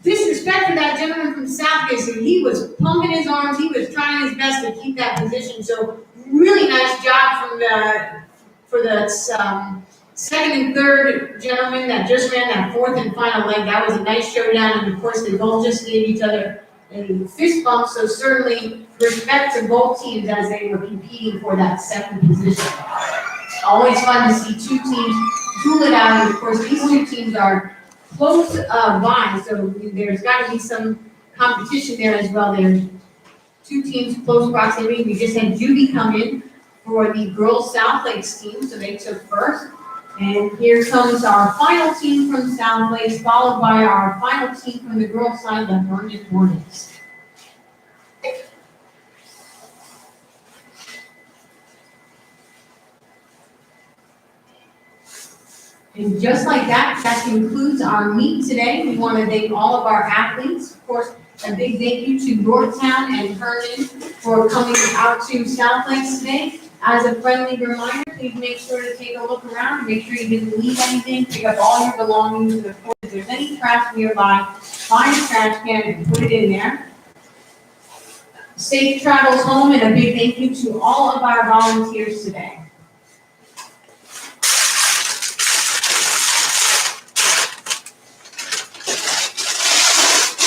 disrespect for that gentleman from South Lakes. He was pumping his arms. He was trying his best to keep that position. So really nice job for the second and third gentlemen that just ran that fourth and final leg. That was a nice showdown, and of course they both just gave each other a fist bump, so certainly respect to both teams as they were competing for that second position. Always fun to see two teams duel it out, and of course these two teams are close by, so there's got to be some competition there as well. There's two teams close proximity. We just had Judy come in for the girls South Lakes team, so they took first. And here comes our final team from South Lakes, followed by our final team from the girls' side, the Herndon Hornets. And just like that, that concludes our meet today. We want to thank all of our athletes. Of course, a big thank you to Yorktown and Herndon for coming out to South Lakes today. As a friendly reminder, please make sure to take a look around, make sure you didn't leave anything, pick up all your belongings, and of course, if there's any trash nearby, find a trash can and put it in there. Safe travels home, and a big thank you to all of our volunteers today.